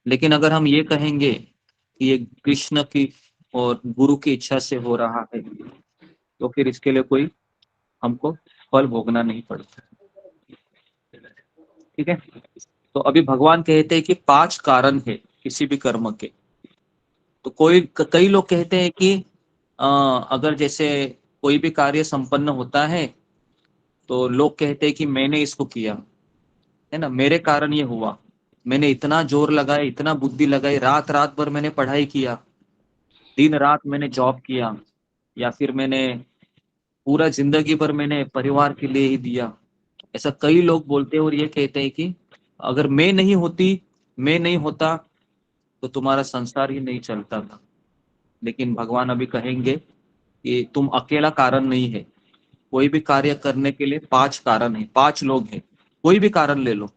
लेकिन अगर हम ये कहेंगे कि ये कृष्ण की और गुरु की इच्छा से हो रहा है, तो फिर इसके लिए कोई हमको फल भोगना नहीं पड़ता। ठीक है, तो अभी भगवान कहते हैं कि 5 कारण है किसी भी कर्म के। तो कई लोग कहते हैं कि अगर जैसे कोई भी कार्य संपन्न होता है तो लोग कहते हैं कि मैंने इसको किया, है ना, मेरे कारण ये हुआ, मैंने इतना जोर लगाया, इतना बुद्धि लगाई, रात रात भर मैंने पढ़ाई किया, दिन रात मैंने जॉब किया, या फिर मैंने पूरा जिंदगी भर मैंने परिवार के लिए ही दिया। ऐसा कई लोग बोलते हैं और ये कहते हैं कि अगर मैं नहीं होता तो तुम्हारा संसार ही नहीं चलता था। लेकिन भगवान अभी कहेंगे कि तुम अकेला कारण नहीं है, कोई भी कार्य करने के लिए 5 कारण है, 5 लोग हैं। कोई भी कारण ले लो,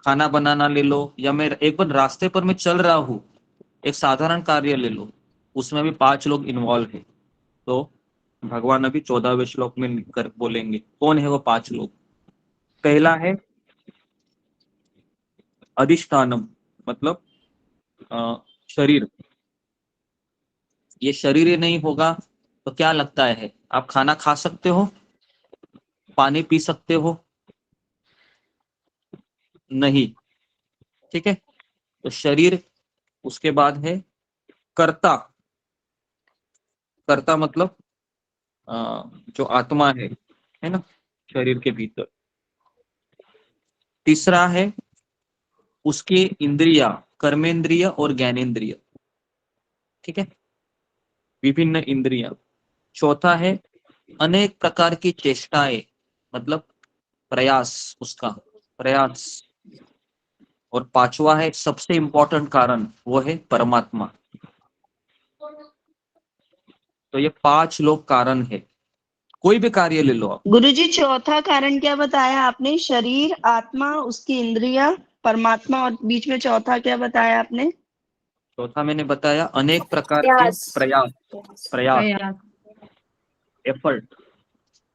खाना बनाना ले लो, या मैं एक बार रास्ते पर मैं चल रहा हूँ, एक साधारण कार्य ले लो, उसमें भी 5 लोग इन्वॉल्व है। तो भगवान अभी 14वें श्लोक में लिखकर बोलेंगे कौन है वो 5 लोग। पहला है अधिष्ठानम, मतलब शरीर। ये शरीर ही नहीं होगा तो क्या लगता है आप खाना खा सकते हो, पानी पी सकते हो? नहीं। ठीक है, तो शरीर। उसके बाद है कर्ता। कर्ता मतलब जो आत्मा है ना, शरीर के भीतर। तीसरा है उसकी इंद्रिया, कर्मेंद्रिय और ज्ञानेंद्रिय। ठीक है, विभिन्न इंद्रिया। चौथा है अनेक प्रकार की चेष्टाएं, मतलब प्रयास, उसका प्रयास। और 5वां है सबसे इंपॉर्टेंट कारण, वो है परमात्मा। तो ये 5 लोग कारण है, कोई भी कार्य ले लो आप। गुरुजी चौथा कारण क्या बताया आपने? शरीर, आत्मा, उसकी इंद्रिया, परमात्मा, और बीच में चौथा क्या बताया आपने? चौथा मैंने बताया अनेक प्रकार के प्रयास, प्रयास, एफर्ट,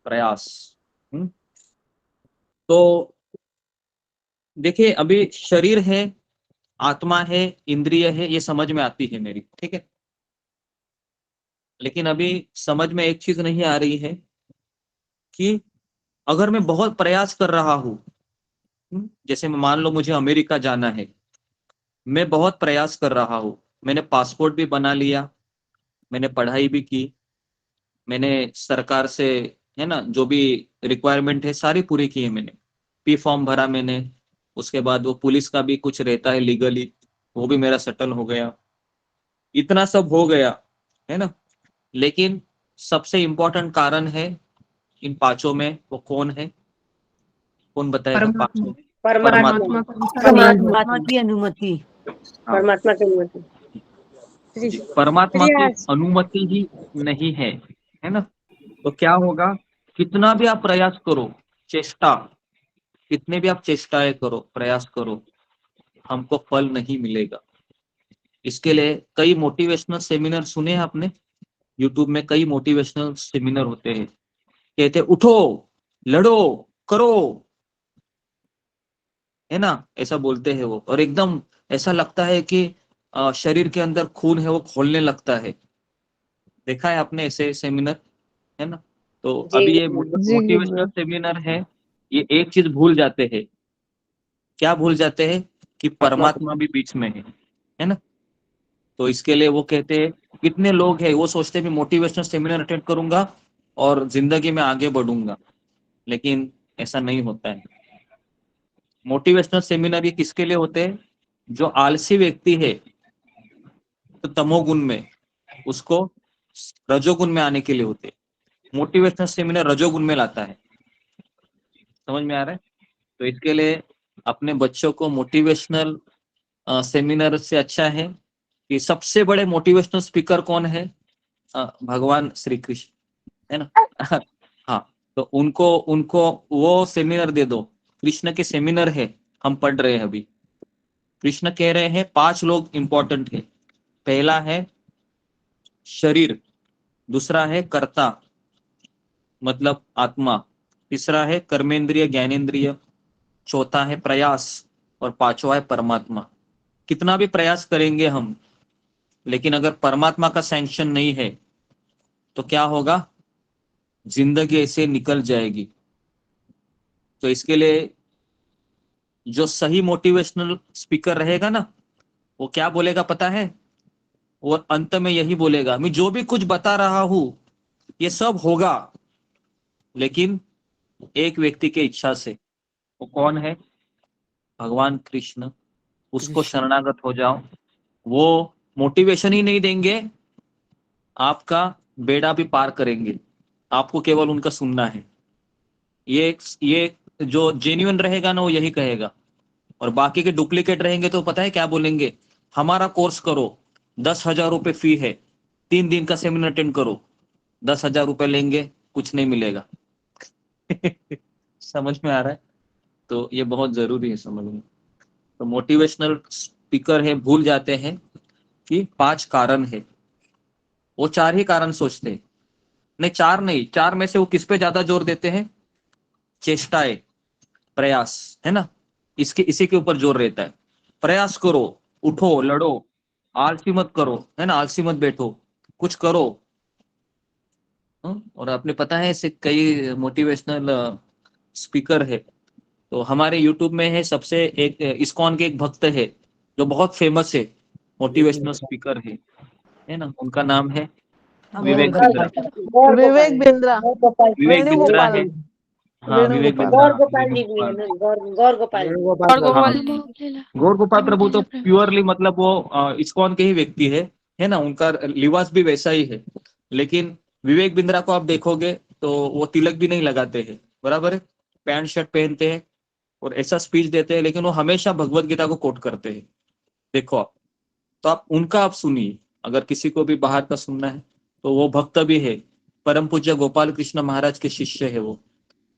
प्रयास। तो देखिए अभी शरीर है, आत्मा है, इंद्रिय है, ये समझ में आती है मेरी, ठीक है। लेकिन अभी समझ में एक चीज नहीं आ रही है कि अगर मैं बहुत प्रयास कर रहा हूं, जैसे मान लो मुझे अमेरिका जाना है, मैं बहुत प्रयास कर रहा हूं, मैंने पासपोर्ट भी बना लिया, मैंने पढ़ाई भी की, मैंने सरकार से, है ना, जो भी रिक्वायरमेंट है सारी पूरी की है, मैंने पी फॉर्म भरा मैंने, उसके बाद वो पुलिस का भी कुछ रहता है लीगली, वो भी मेरा सेटल हो गया, इतना सब हो गया, है ना। लेकिन सबसे इंपॉर्टेंट कारण है इन 5 में, वो कौन है? कौन बताएगा? 5 में परमात्मा की अनुमति। परमात्मा की अनुमति। जी, परमात्मा की अनुमति ही नहीं है ना। तो क्या होगा, कितना भी आप प्रयास करो, चेष्टा, कितने भी आप चेष्टाएं करो, प्रयास करो, हमको फल नहीं मिलेगा। इसके लिए कई मोटिवेशनल सेमिनार सुने हैं आपने? यूट्यूब में कई मोटिवेशनल सेमिनार होते हैं, कहते उठो, लड़ो, करो, है ना, ऐसा बोलते हैं वो। और एकदम ऐसा लगता है कि शरीर के अंदर खून है वो खोलने लगता है। देखा है आपने ऐसे सेमिनार, है ना? तो अभी ये जी मोटिवेशनल गुरुदेव। सेमिनार है, ये एक चीज भूल जाते हैं। क्या भूल जाते हैं? कि परमात्मा भी बीच में है ना? तो इसके लिए वो कहते हैं, कितने लोग हैं वो सोचते हैं मैं मोटिवेशनल सेमिनार अटेंड करूंगा और जिंदगी में आगे बढ़ूंगा, लेकिन ऐसा नहीं होता है। मोटिवेशनल सेमिनार ये किसके लिए होते हैं? जो आलसी व्यक्ति है तो तमोगुण में, उसको रजोगुण में आने के लिए होते हैं। मोटिवेशनल सेमिनार रजोगुण में लाता है। समझ में आ रहा है? तो इसके लिए अपने बच्चों को मोटिवेशनल सेमिनार से अच्छा है कि सबसे बड़े मोटिवेशनल स्पीकर कौन है? भगवान श्री कृष्ण, है ना? हाँ, तो उनको उनको वो सेमिनार दे दो। कृष्ण के सेमिनार है, हम पढ़ रहे हैं अभी। कृष्ण कह रहे हैं 5 लोग इंपॉर्टेंट है। पहला है शरीर, दूसरा है कर्ता मतलब आत्मा, तीसरा है कर्मेंद्रिय ज्ञानेंद्रिय, चौथा है प्रयास और पांचवा है परमात्मा। कितना भी प्रयास करेंगे हम, लेकिन अगर परमात्मा का सैंक्शन नहीं है तो क्या होगा? जिंदगी ऐसे निकल जाएगी। तो इसके लिए जो सही मोटिवेशनल स्पीकर रहेगा ना, वो क्या बोलेगा पता है? वो अंत में यही बोलेगा, मैं जो भी कुछ बता रहा हूं ये सब होगा, लेकिन एक व्यक्ति के इच्छा से। वो कौन है? भगवान कृष्ण। उसको शरणागत हो जाओ। वो मोटिवेशन ही नहीं देंगे, आपका बेड़ा भी पार करेंगे। आपको केवल उनका सुनना है। ये जो जेन्युइन रहेगा ना वो यही कहेगा, और बाकी के डुप्लीकेट रहेंगे तो पता है क्या बोलेंगे? हमारा कोर्स करो, 10,000 रुपये फी है, 3 दिन का सेमिनार अटेंड करो, 10,000 रुपये लेंगे, कुछ नहीं मिलेगा। समझ में आ रहा है? तो ये बहुत जरूरी है समझना। तो मोटिवेशनल स्पीकर है भूल जाते हैं कि 5 कारण है। वो 4 ही कारण सोचते हैं। नहीं, 4 नहीं, 4 में से वो किस पे ज्यादा जोर देते हैं? चेष्टाएं, प्रयास, है ना? इसी के ऊपर जोर रहता है। प्रयास करो, उठो, लड़ो, आलसी मत करो, है ना? आलसी मत बैठो, कुछ करो। और आपने पता है ऐसे कई मोटिवेशनल स्पीकर है। तो हमारे यूट्यूब में है सबसे एक इस्कॉन के एक भक्त है जो बहुत फेमस है, मोटिवेशनल स्पीकर है ना? उनका नाम है विवेक बिंद्रा। विवेक बिंद्रा, विवेक बिंद्रा वेणुगोपाल, है। हाँ, विवेक वेणुगोपाल। बिंद्रा, गोपाल जी भी है ना, गौर गोपाल जी। और गोपाल हाँ, जी। गौर गोपाल प्रभु तो प्योरली मतलब वो इस्कॉन के ही व्यक्ति है ना? उनका लिबास भी वैसा ही है। लेकिन विवेक बिंद्रा को आप देखोगे तो वो तिलक भी नहीं लगाते हैं, बराबर है? पैंट शर्ट पहनते हैं और ऐसा स्पीच देते हैं, लेकिन वो हमेशा भगवत गीता को कोट करते हैं। देखो आप, तो आप उनका आप सुनिए। अगर किसी को भी बाहर का सुनना है तो वो भक्त भी है, परम पूज्य गोपाल कृष्ण महाराज के शिष्य है वो,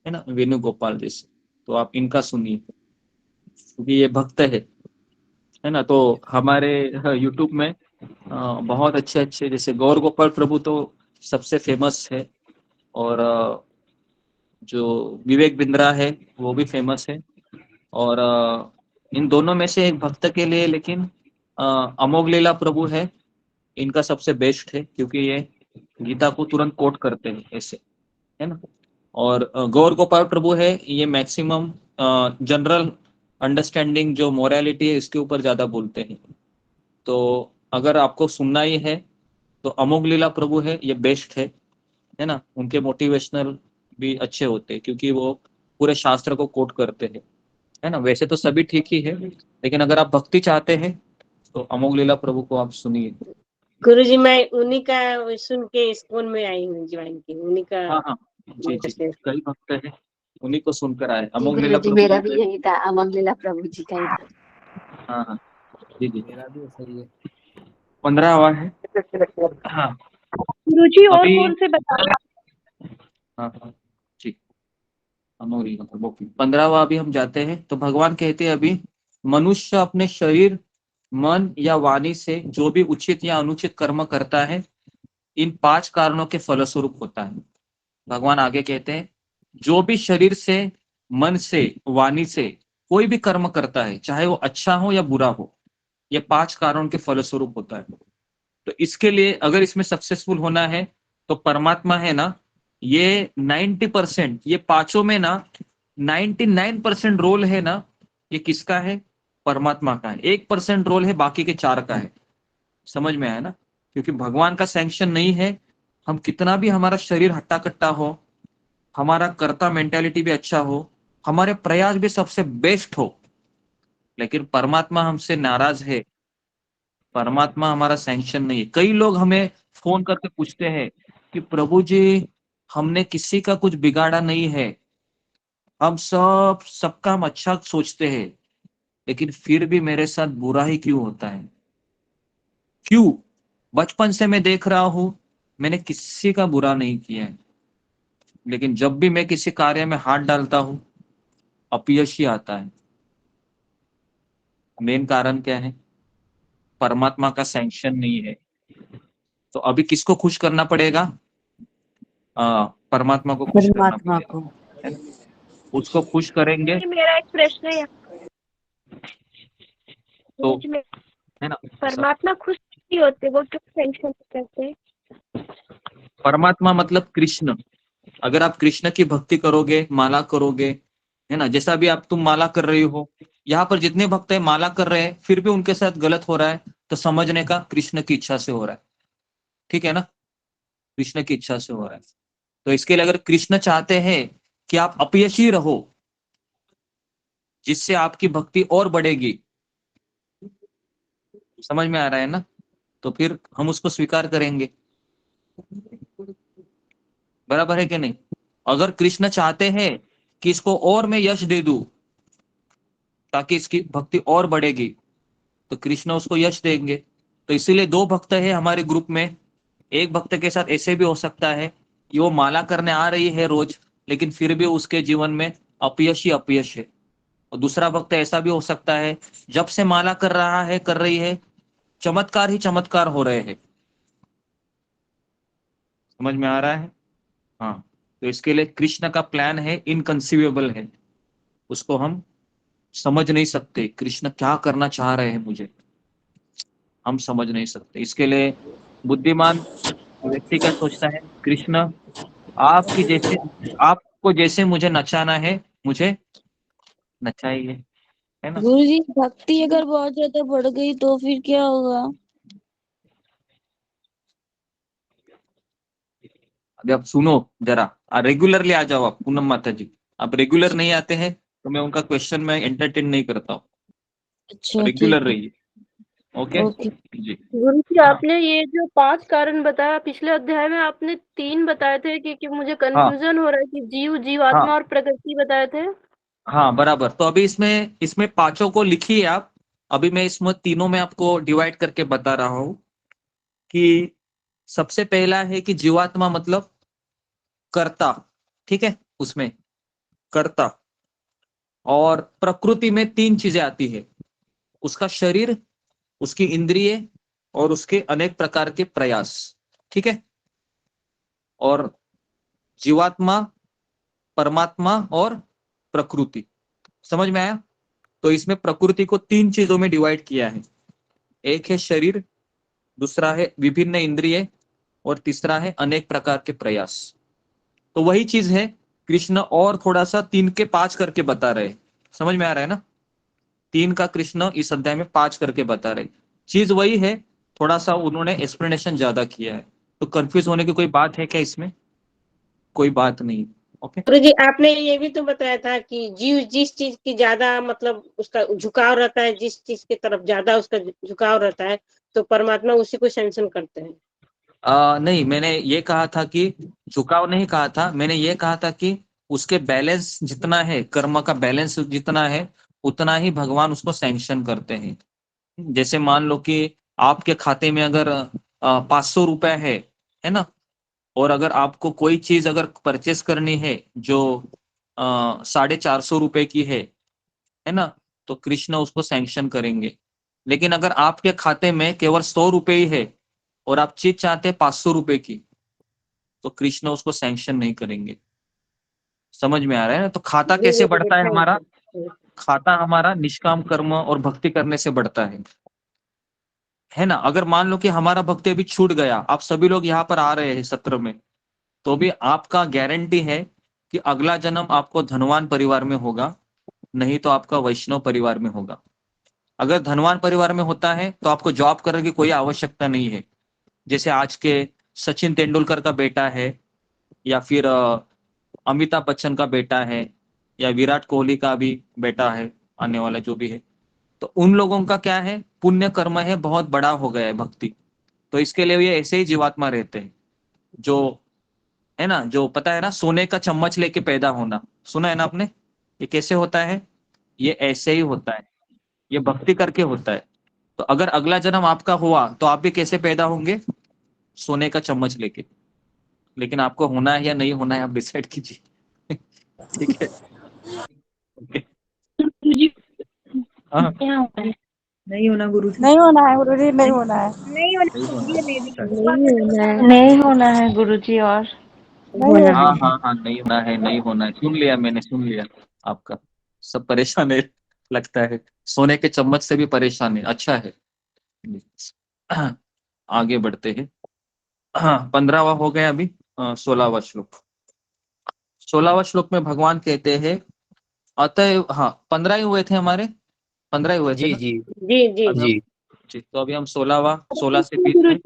है ना? वेणु गोपाल जैसे। तो आप इनका सुनिए क्योंकि ये भक्त है ना? तो हमारे यूट्यूब में बहुत अच्छे अच्छे, जैसे गौर गोपाल प्रभु तो सबसे फेमस है, और जो विवेक बिंद्रा है वो भी फेमस है। और इन दोनों में से एक भक्त के लिए लेकिन अमोघ लीला प्रभु है, इनका सबसे बेस्ट है, क्योंकि ये गीता को तुरंत कोट करते हैं ऐसे, है ना? और गौर गोपाल प्रभु है, ये मैक्सिमम जनरल अंडरस्टैंडिंग जो मोरालिटी है इसके ऊपर ज्यादा बोलते हैं। तो अगर आपको सुनना ही है तो अमोघ लीला प्रभु है, ये बेस्ट है ना? उनके मोटिवेशनल भी अच्छे होते हैं क्योंकि वो पूरे शास्त्र को कोट करते हैं, है ना? वैसे तो सभी ठीक ही है, लेकिन अगर आप भक्ति चाहते हैं तो अमोघ लीला प्रभु को आप सुनिए। गुरुजी मैं उन्हीं का सुन के इस्कॉन में आई हूँ, ज्वाइन की उन्हीं का। हाँ हाँ, जी जी, कई भक्त हैं, उन्हीं को सुनकर आए। जी अमोघ लीला गुरुजी, प्रभु मेरा जी भी यही था, अमोघ लीला प्रभु जी का ही था। हाँ हाँ, जी जी, मेरा भी सही है। 15वां है। हाँ, गुरुजी और अभी कौन से बताया? हाँ हाँ, जी। अनोरी मतलब ओके 15वां अभी हम जाते हैं। तो भगवान कहते हैं अभी मनुष्य अपने शरीर, मन या वाणी से जो भी उचित या अनुचित कर्म करता है, इन 5 कारणों के फलस्वरूप होता है। भगवान आगे कहते हैं जो भी शरीर से, मन से, वाणी से कोई भी कर्म करता है, चाहे वो अच्छा हो या बुरा हो, ये 5 कारणों के फलस्वरूप होता है। तो इसके लिए अगर इसमें सक्सेसफुल होना है तो परमात्मा है ना, ये 90%, ये पांचों में ना 99% रोल है ना, ये किसका है? परमात्मा का है। 1% रोल है बाकी के 4 का है। समझ में आया ना? क्योंकि भगवान का सैंक्शन नहीं है, हम कितना भी हमारा शरीर हट्टा कट्टा हो, हमारा कर्ता मेंटालिटी भी अच्छा हो, हमारे प्रयास भी सबसे बेस्ट हो, लेकिन परमात्मा हमसे नाराज है, परमात्मा हमारा सैंक्शन नहीं है। कई लोग हमें फोन करके पूछते हैं कि प्रभु जी हमने किसी का कुछ बिगाड़ा नहीं है, हम सबका हम अच्छा सोचते हैं, लेकिन फिर भी मेरे साथ बुरा ही क्यों होता है? क्यों? बचपन से मैं देख रहा हूं मैंने किसी का बुरा नहीं किया है, लेकिन जब भी मैं किसी कार्य में हाथ डालता हूं अपयश ही आता है। मेन कारण क्या है? परमात्मा का सैंक्शन नहीं है। तो अभी किसको खुश करना पड़ेगा? परमात्मा को खुश करना परमात्मा पड़ेगा, को। है ना? उसको खुश करेंगे मेरा एक प्रश्न है तो, गुरुजी, है ना? परमात्मा खुश नहीं होते, वो क्यों टेंशन करते हैं? परमात्मा मतलब कृष्ण। अगर आप कृष्ण की भक्ति करोगे, माला करोगे, है ना, जैसा भी तुम माला कर रही हो, यहाँ पर जितने भक्त है माला कर रहे हैं फिर भी उनके साथ गलत हो रहा है, तो समझने का कृष्ण की इच्छा से हो रहा है। ठीक है ना? कृष्ण की इच्छा से हो रहा है। तो इसके लिए अगर कृष्ण चाहते हैं कि आप अपयशी रहो, जिससे आपकी भक्ति और बढ़ेगी, समझ में आ रहा है ना, तो फिर हम उसको स्वीकार करेंगे। बराबर है कि नहीं? अगर कृष्ण चाहते हैं कि इसको और मैं यश दे दूं ताकि इसकी भक्ति और बढ़ेगी, तो कृष्ण उसको यश देंगे। तो इसीलिए 2 भक्त है हमारे ग्रुप में। एक भक्त के साथ ऐसे भी हो सकता है कि वो माला करने आ रही है रोज, लेकिन फिर भी उसके जीवन में अपयश ही अपयश है। और दूसरा भक्त ऐसा भी हो सकता है जब से माला कर रहा है, कर रही है, चमत्कार ही चमत्कार हो रहे हैं। समझ में आ रहा है? हाँ। तो इसके लिए कृष्ण का प्लान है, इनकंसीवेबल है, उसको हम समझ नहीं सकते। कृष्ण क्या करना चाह रहे हैं मुझे, हम समझ नहीं सकते। इसके लिए बुद्धिमान व्यक्ति क्या सोचता है? कृष्ण आपकी जैसे, आपको जैसे मुझे नचाना है, मुझे नचाइए, है ना? गुरुजी भक्ति अगर बहुत ज्यादा बढ़ गई तो फिर क्या होगा? अभी आप सुनो जरा, रेगुलरली आ जाओ आप। पूनम माता जी, आप रेगुलर नहीं आते हैं तो मैं उनका क्वेश्चन में एंटरटेन नहीं करता हूँ। अच्छा रेगुलर ठीक है। रहिए। Okay okay. जी। गुरु जी, हाँ आपने ये जो 5 कारण बताया, पिछले अध्याय में आपने 3 बताए थे कि मुझे हाँ कंफ्यूजन हो रहा है कि जीव, हाँ जीवात्मा और प्रकृति बताए थे। हाँ बराबर। तो अभी इसमें इसमें 5 को लिखिए आप। अभी मैं इसमें तीनों में आपको डिवाइड करके बता रहा हूँ कि सबसे पहला है कि जीवात्मा मतलब कर्ता। ठीक है? उसमें कर्ता। और प्रकृति में 3 चीजें आती है, उसका शरीर, उसकी इंद्रिय और उसके अनेक प्रकार के प्रयास। ठीक है? और जीवात्मा, परमात्मा और प्रकृति। समझ में आया? तो इसमें प्रकृति को 3 चीजों में डिवाइड किया है। एक है शरीर, दूसरा है विभिन्न इंद्रिय और तीसरा है अनेक प्रकार के प्रयास। तो वही चीज है कृष्ण और थोड़ा सा 3 के 5 करके बता रहे। समझ में आ रहा है ना? 3 का कृष्ण इस अध्याय में 5 करके बता रहे। चीज वही है, थोड़ा सा उन्होंने एक्सप्लेनेशन ज्यादा किया है। तो कंफ्यूज होने की कोई बात है क्या इसमें? कोई बात नहीं। ओके। गुरुजी, आपने ये भी तो बताया था कि जीव जिस चीज की ज्यादा मतलब उसका झुकाव रहता है, जिस चीज की तरफ ज्यादा उसका झुकाव रहता है, तो परमात्मा उसी को सैंक्शन करते हैं। नहीं, मैंने ये कहा था कि झुकाव नहीं कहा था, मैंने ये कहा था कि उसके बैलेंस जितना है, कर्म का बैलेंस जितना है, उतना ही भगवान उसको सैंक्शन करते हैं। जैसे मान लो कि आपके खाते में अगर 500 रुपए है ना, और अगर आपको कोई चीज अगर परचेस करनी है जो ₹450 की है ना, तो कृष्ण उसको सैंक्शन करेंगे। लेकिन अगर आपके खाते में केवल ₹100 ही है और आप चीज चाहते हैं ₹500 की, तो कृष्ण उसको सैंक्शन नहीं करेंगे। समझ में आ रहा है ना? तो खाता कैसे बढ़ता है हमारा? खाता हमारा निष्काम कर्म और भक्ति करने से बढ़ता है ना। अगर मान लो कि हमारा भक्ति अभी छूट गया, आप सभी लोग यहाँ पर आ रहे हैं सत्र में, तो भी आपका गारंटी है कि अगला जन्म आपको धनवान परिवार में होगा, नहीं तो आपका वैष्णव परिवार में होगा। अगर धनवान परिवार में होता है तो आपको जॉब करने की कोई आवश्यकता नहीं है। जैसे आज के सचिन तेंदुलकर का बेटा है, या फिर अमिताभ बच्चन का बेटा है, या विराट कोहली का भी बेटा है, आने वाला जो भी है, तो उन लोगों का क्या है, पुण्य कर्म है, बहुत बड़ा हो गया है भक्ति। तो इसके लिए ये ऐसे ही जीवात्मा रहते हैं, जो है ना, जो पता है ना, सोने का चम्मच लेके पैदा होना, सुना है ना आपने? ये कैसे होता है? ये ऐसे ही होता है, ये भक्ति करके होता है। तो अगर अगला जन्म आपका हुआ तो आप भी कैसे पैदा होंगे? सोने का चम्मच लेके। लेकिन आपको होना है या नहीं होना है, आप डिसाइड कीजिए। ठीक है, ओके। हाँ, नहीं होना गुरुजी। नहीं होना है गुरुजी, नहीं होना है। नहीं होना नहीं होना है। नहीं होना है गुरुजी। और नहीं होना हाँ है। हाँ हाँ, नहीं होना है, नहीं होना है, सुन लिया मैंने, सुन लिया। आपका सब परेशान है लगता है, सोने के चम्मच से भी परेशान है। अच्छा है, आगे बढ़ते हैं। 15वां हो गया अभी। 16वां श्लोक। 16वां श्लोक में भगवान कहते हैं, अतः, हाँ 15 ही हुए थे हमारे, 15 ही हुए थे जी ना? जी जी जी अच्छा, जी। जी, तो अभी हम 16 से 20 में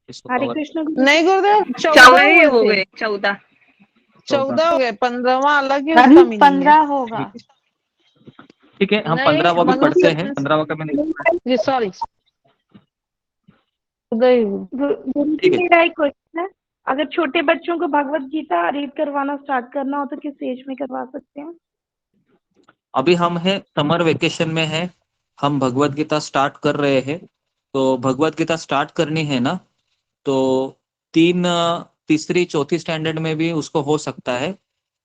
इसको हरे कवर। कृष्ण नहीं गुरुदेव, 14 14 ही हो हुए थे। गए, 14। 14 हो गए, 15वां अलग है, अभी उसका मीनिंग है। 15 होगा। ठीक है, हम नहीं 15वां भी पढ़ते हैं। मनुष्य, 15वां का मैंने, जी सॉरी, उदय। ठीक गुरुजी है। मेरा एक क्वेश्चन है, अगर छोटे बच्चों को भगवत गीता रीड करवाना स्टार्ट करना हो तो किस एज में करवा सकते हैं? अभी हम हैं समर वेकेशन में है, हम भगवत गीता स्टार्ट कर रहे हैं। तो भगवत गीता स्टार्ट करनी है ना, तो तीसरी चौथी स्टैंडर्ड में भी उसको हो सकता है।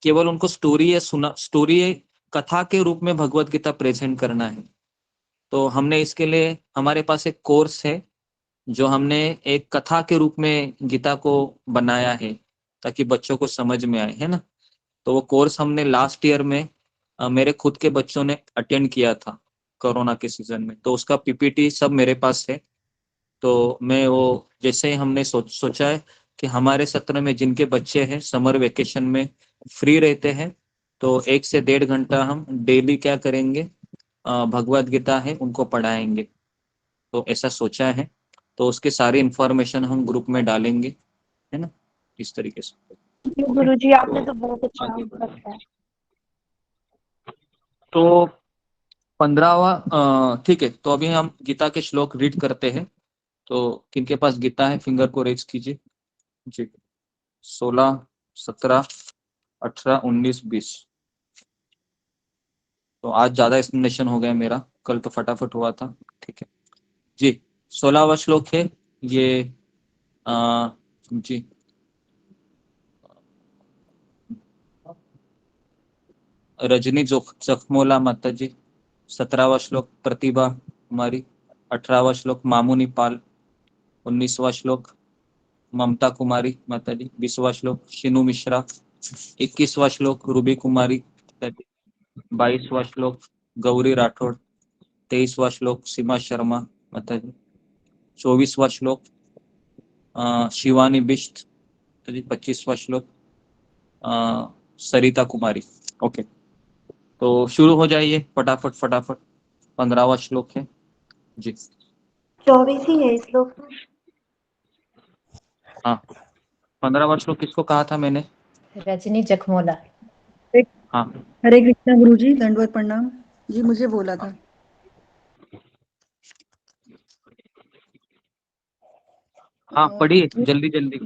केवल उनको स्टोरी या स्टोरी कथा के रूप में भगवत गीता प्रेजेंट करना है। तो हमने इसके लिए, हमारे पास एक कोर्स है जो हमने एक कथा के रूप में गीता को बनाया है, ताकि बच्चों को समझ में आए, है ना। तो वो कोर्स हमने लास्ट ईयर में मेरे खुद के बच्चों ने अटेंड किया था कोरोना के सीजन में, तो उसका पीपीटी सब मेरे पास है। तो मैं वो, जैसे ही हमने सोचा है कि हमारे सत्र में जिनके बच्चे हैं समर वेकेशन में फ्री रहते हैं, तो 1 से 1.5 घंटा हम डेली क्या करेंगे, भगवत गीता है उनको पढ़ाएंगे। तो ऐसा सोचा है, तो उसके सारी इंफॉर्मेशन हम ग्रुप में डालेंगे, है ना, इस तरीके से। ओके, गुरुजी आपने तो बहुत अच्छा आगे आंसर बढ़ते बताया। तो 15वां, ठीक है, तो अभी हम गीता के श्लोक रीड करते हैं। तो किनके पास गीता है फिंगर को रेज कीजिए जी। 16, 17, 18, 19, 20। तो आज ज्यादा एक्सप्लेनेशन हो गया मेरा, कल तो फटाफट हुआ था। ठीक है जी, 16वां श्लोक है ये। जी, रजनी जखमोला माता जी। 17वां श्लोक प्रतिभा कुमारी। 18वां श्लोक मामुनी पाल। 19वां श्लोक ममता कुमारी माता जी। 20वां श्लोक शिनु मिश्रा। 21वां श्लोक रूबी कुमारी माता जी। 22वां श्लोक गौरी राठौड़। 23वां श्लोक सीमा शर्मा माता जी। 24वां श्लोक शिवानी बिष्ट माता जी। 25वां श्लोक सरिता कुमारी। ओके, तो शुरू हो जाइए फटाफट फटाफट। 15वां श्लोक है जी। 24 ही है श्लोक में। हाँ, 15वां श्लोक किसको कहा था मैंने? रजनी जखमोला। हाँ हरे कृष्णा गुरुजी, दंडवत प्रणाम जी, मुझे बोला था। हाँ, पढ़िए जल्दी जल्दी।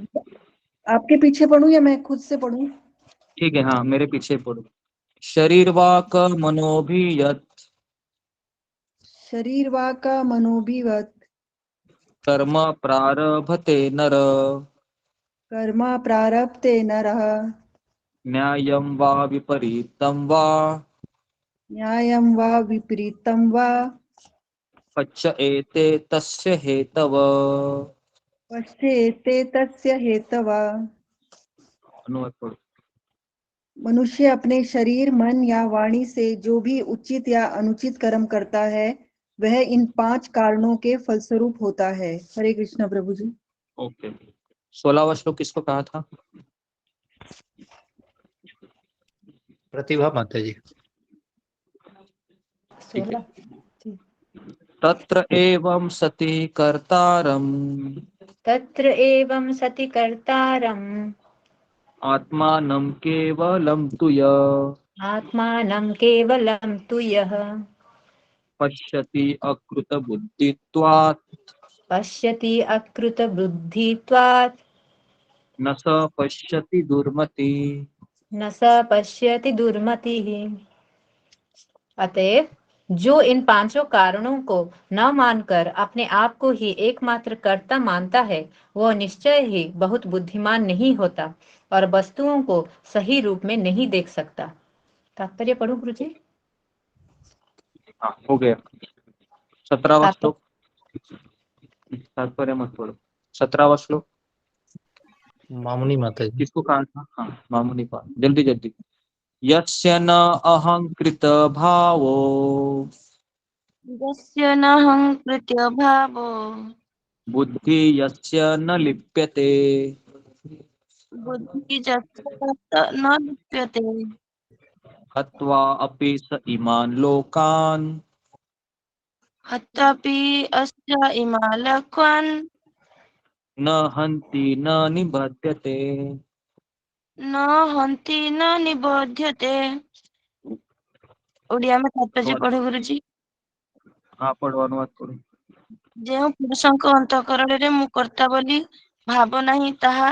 आपके पीछे पढ़ूं या मैं खुद से पढ़ूं? ठीक है, हाँ मेरे पीछे पढ़ो। शरीर वाक मनोभी यत् शरीर वाका मनोभिवत कर्म प्रारभते नर कर्मा प्रारब्धे नरः न्यायं वा विपरीतं वा न्यायं वा विपरीतं वा पच्येते तस्य हेतव। पश्येते तस्य हेतवा। अनुवाद पढ़ो। मनुष्य अपने शरीर, मन या वाणी से जो भी उचित या अनुचित कर्म करता है वह इन 5 कारणों के फलस्वरूप होता है। हरे कृष्णा प्रभु जी। ओके, 16वां श्लोक किसको कहा था? प्रतिभा माता जी। ठीक है। तत्र एवं सति कर्तारम् तत्र एवं सति कर्तारम् आत्मानं केवलं तु यः आत्मानं केवलं तु यः पश्यति अकृतबुद्धित्वात् पश्यति अकृतबुद्धित्वात् न स पश्यति दुर्मति। न स पश्यति दुर्मतिः। अतएव जो इन 5 कारणों को न मानकर अपने आप को ही एकमात्र कर्ता मानता है वह निश्चय ही बहुत बुद्धिमान नहीं होता और वस्तुओं को सही रूप में नहीं देख सकता। तात्पर्य पढ़ो गुरुजी। हाँ, हो गया। 17वां श्लोक, तात्पर्य मत पढ़ो। 17वां श्लोक मामुनी माता जी। किसको कहा था? हाँ, मामुनी पाठ, जल्दी जल्दी। यस्य न अहंकृत भावो यस्य नाहंकृत्य भावो बुद्धि यस्य न लिप्यते बुद्धिजस्य न लिप्यते हत्वा अपि स इमान् लोकान् हत्यापि अस्य इमा लक्ष्वान् न हन्ति न निबध्यते। न हन्ति न निबध्यते। ओडिया में तात्पर्य पढ़े गुरुजी। हाँ, पढ़ो, अनुवाद पढ़ो। ଯେଉଁ ପୁରୁଷଙ୍କ ଅନ୍ତଃକରଣରେ ମୁଁ କର୍ତ୍ତା ବୋଲି ଭାବ ନାହିଁ ତାହା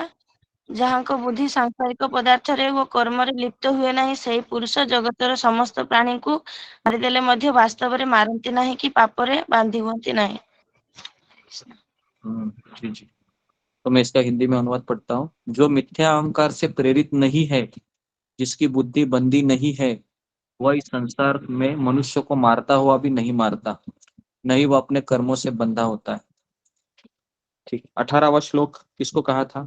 ଯାହାଙ୍କ ବୁଦ୍ଧି ସାଂସାରିକ ପଦାର୍ଥରେ ଓ କର୍ମରେ ଲିପ୍ତ ହୁଏ ନାହିଁ ସେହି ପୁରୁଷ ଜଗତର ସମସ୍ତ ପ୍ରାଣୀଙ୍କୁ ମାରିଦେଲେ ମଧ୍ୟ ବାସ୍ତବରେ ମାରନ୍ତି ନାହିଁ କି ପାପରେ ବାନ୍ଧି ହୁଅନ୍ତି ନାହିଁ। जी जी, तो मैं इसका हिंदी में अनुवाद पढ़ता हूँ। जो मिथ्या अहंकार से प्रेरित नहीं है, जिसकी बुद्धि बंदी नहीं है, वह इस संसार में मनुष्य को मारता हुआ भी नहीं मारता, नहीं वह अपने कर्मों से बंधा होता है। ठीक। 18वां श्लोक किसको कहा था?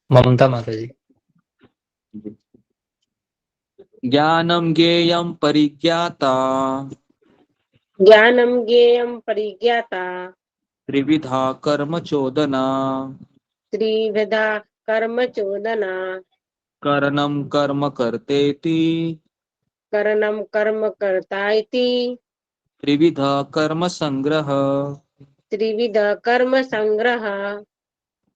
ममता माता जी। ज्ञानम ज्ञेयम परिज्ञाता ज्ञानम ज्ञेयम परिज्ञाता त्रिविधा कर्म चोदना त्रिविधा कर्म चोदना करणम कर्म कर्तेति करणम कर्म कर्ता इति त्रिविध कर्म संग्रह। त्रिविध कर्म संग्रह।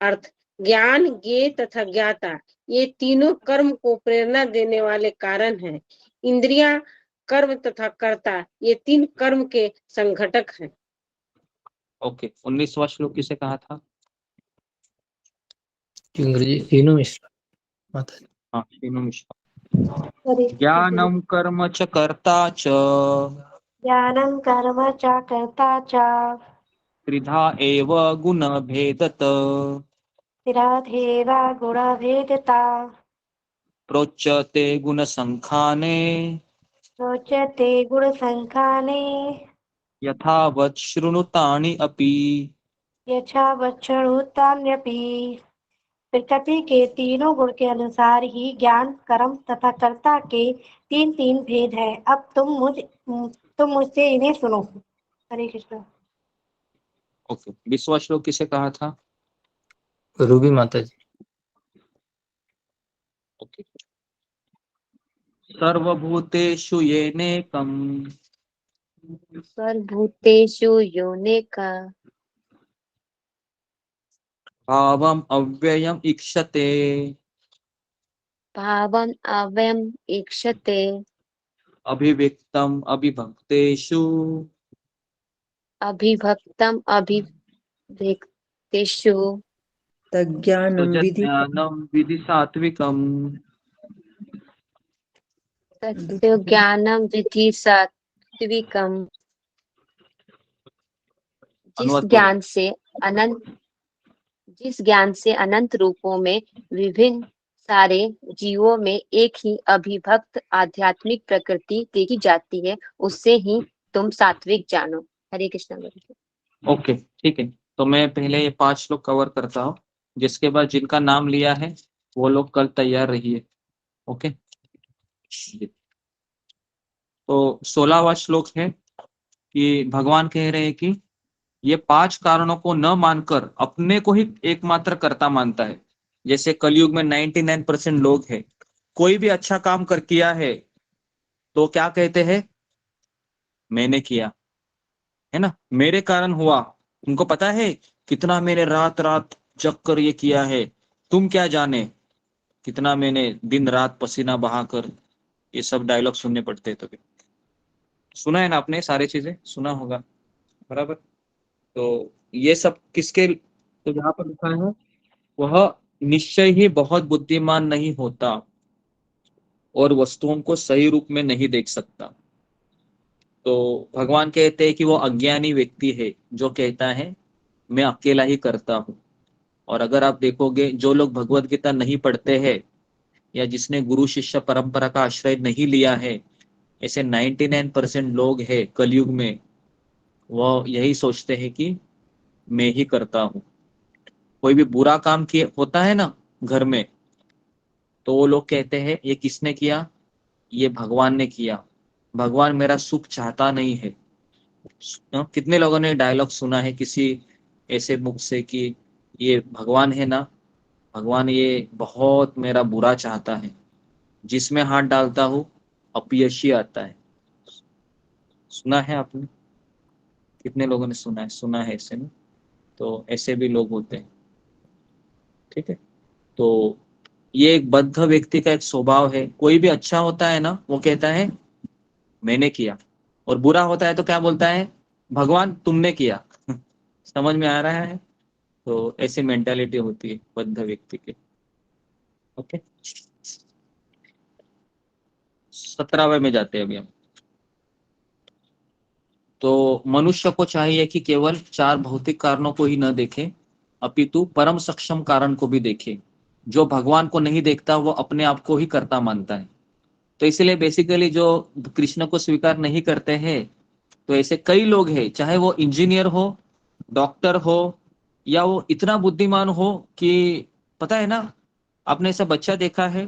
अर्थ ज्ञान, ज्ञेय तथा ज्ञाता ये तीनों कर्म को प्रेरणा देने वाले कारण हैं। इंद्रियां, कर्म तथा कर्ता ये 3 कर्म के संघटक हैं। ओके, 19वां श्लोक किसे कहा था? गुरुजी तीनों मिश्रा माता जी। हाँ, तीनों मिश्रा। ज्ञानम कर्म च कर्ता च ज्ञानं कर्म च कर्ता च त्रिधा एव गुण भेदत स्थिराधेव गुणभेदता प्रोच्यते गुण संखाने रोचते गुणसंखाने यथावत् शृणुतानि अपि। यथा वक्षणुतान्यपि। प्रकृति के तीनों गुण के अनुसार ही ज्ञान, कर्म तथा कर्ता के 3 भेद है। अब तुम मुझसे इन्हें सुनो। हरे कृष्ण। ओके, 20वां श्लोक किसे कहा था? रूबी माता जी। ओके। सर्वभूतेषु येनेकम् सर्वभूतेषु योनेका भावम् अव्ययम् ईक्षते भावम् अव्ययम् ईक्षते अभिव्यक्तम् अभिभक्तेषु अभिभक्तम् अभिव्यक्तेषु तज्ज्ञानं विधि ज्ञानम विधि सात्विकम् सत्य ज्ञानम विधि सात्विकम। अनुवाद पढ़ो। जिस ज्ञान से अनंत रूपों में विभिन्न सारे जीवों में एक ही अभिभक्त आध्यात्मिक प्रकृति देखी जाती है, उससे ही तुम सात्विक जानो। हरे कृष्णा गुरुजी। ओके, ठीक है। तो मैं पहले ये 5 श्लोक कवर करता हूँ, जिसके बाद जिनका नाम लिया है वो लोग कल तैयार रहिए। ओके, तो 16वां श्लोक है कि भगवान कह रहे हैं कि ये 5 कारणों को न मानकर अपने को ही एकमात्र कर्ता मानता है। जैसे कलयुग में 99% लोग हैं, कोई भी अच्छा काम कर किया है तो क्या कहते हैं, मैंने किया है ना, मेरे कारण हुआ। तुमको पता है कितना मैंने रात रात जग कर ये किया है, तुम क्या जाने कितना मैंने दिन रात पसीना बहाकर, ये सब डायलॉग सुनने पड़ते हैं। तो सुना है ना आपने, सारी चीजें सुना होगा, बराबर। तो ये सब किसके, तो यहाँ पर लिखा है वह निश्चय ही बहुत बुद्धिमान नहीं होता और वस्तुओं को सही रूप में नहीं देख सकता। तो भगवान कहते हैं कि वो अज्ञानी व्यक्ति है जो कहता है मैं अकेला ही करता हूँ। और अगर आप देखोगे जो लोग भगवत गीता नहीं पढ़ते हैं या जिसने गुरु शिष्य परंपरा का आश्रय नहीं लिया है, ऐसे 99% लोग हैं कलयुग में, वो यही सोचते हैं कि मैं ही करता हूँ। कोई भी बुरा काम किए होता है ना घर में, तो वो लोग कहते हैं ये किसने किया, ये भगवान ने किया, भगवान मेरा सुख चाहता नहीं है। कितने लोगों ने डायलॉग सुना है किसी ऐसे मुख से कि ये भगवान है ना, भगवान ये बहुत मेरा बुरा चाहता है, जिसमें हाथ डालता हूँ अपयश ही आता है। सुना है आपने, कितने लोगों ने सुना है, सुना है ऐसे में। तो ऐसे भी लोग होते हैं, ठीक है। तो ये एक बद्ध व्यक्ति का एक स्वभाव है। कोई भी अच्छा होता है ना, वो कहता है मैंने किया, और बुरा होता है तो क्या बोलता है, भगवान तुमने किया। समझ में आ रहा है। तो ऐसी मेंटालिटी होती है बद्ध व्यक्ति की। ओके, 17वें में जाते हैं अभी हम। तो मनुष्य को चाहिए कि केवल 4 भौतिक कारणों को ही न देखे, अपितु परम सक्षम कारण को भी देखे। जो भगवान को नहीं देखता वो अपने आप को ही कर्ता मानता है। तो इसलिए बेसिकली जो कृष्ण को स्वीकार नहीं करते हैं, तो ऐसे कई लोग हैं, चाहे वो इंजीनियर हो, डॉक्टर हो, या वो इतना बुद्धिमान हो कि, पता है ना, आपने ऐसा बच्चा देखा है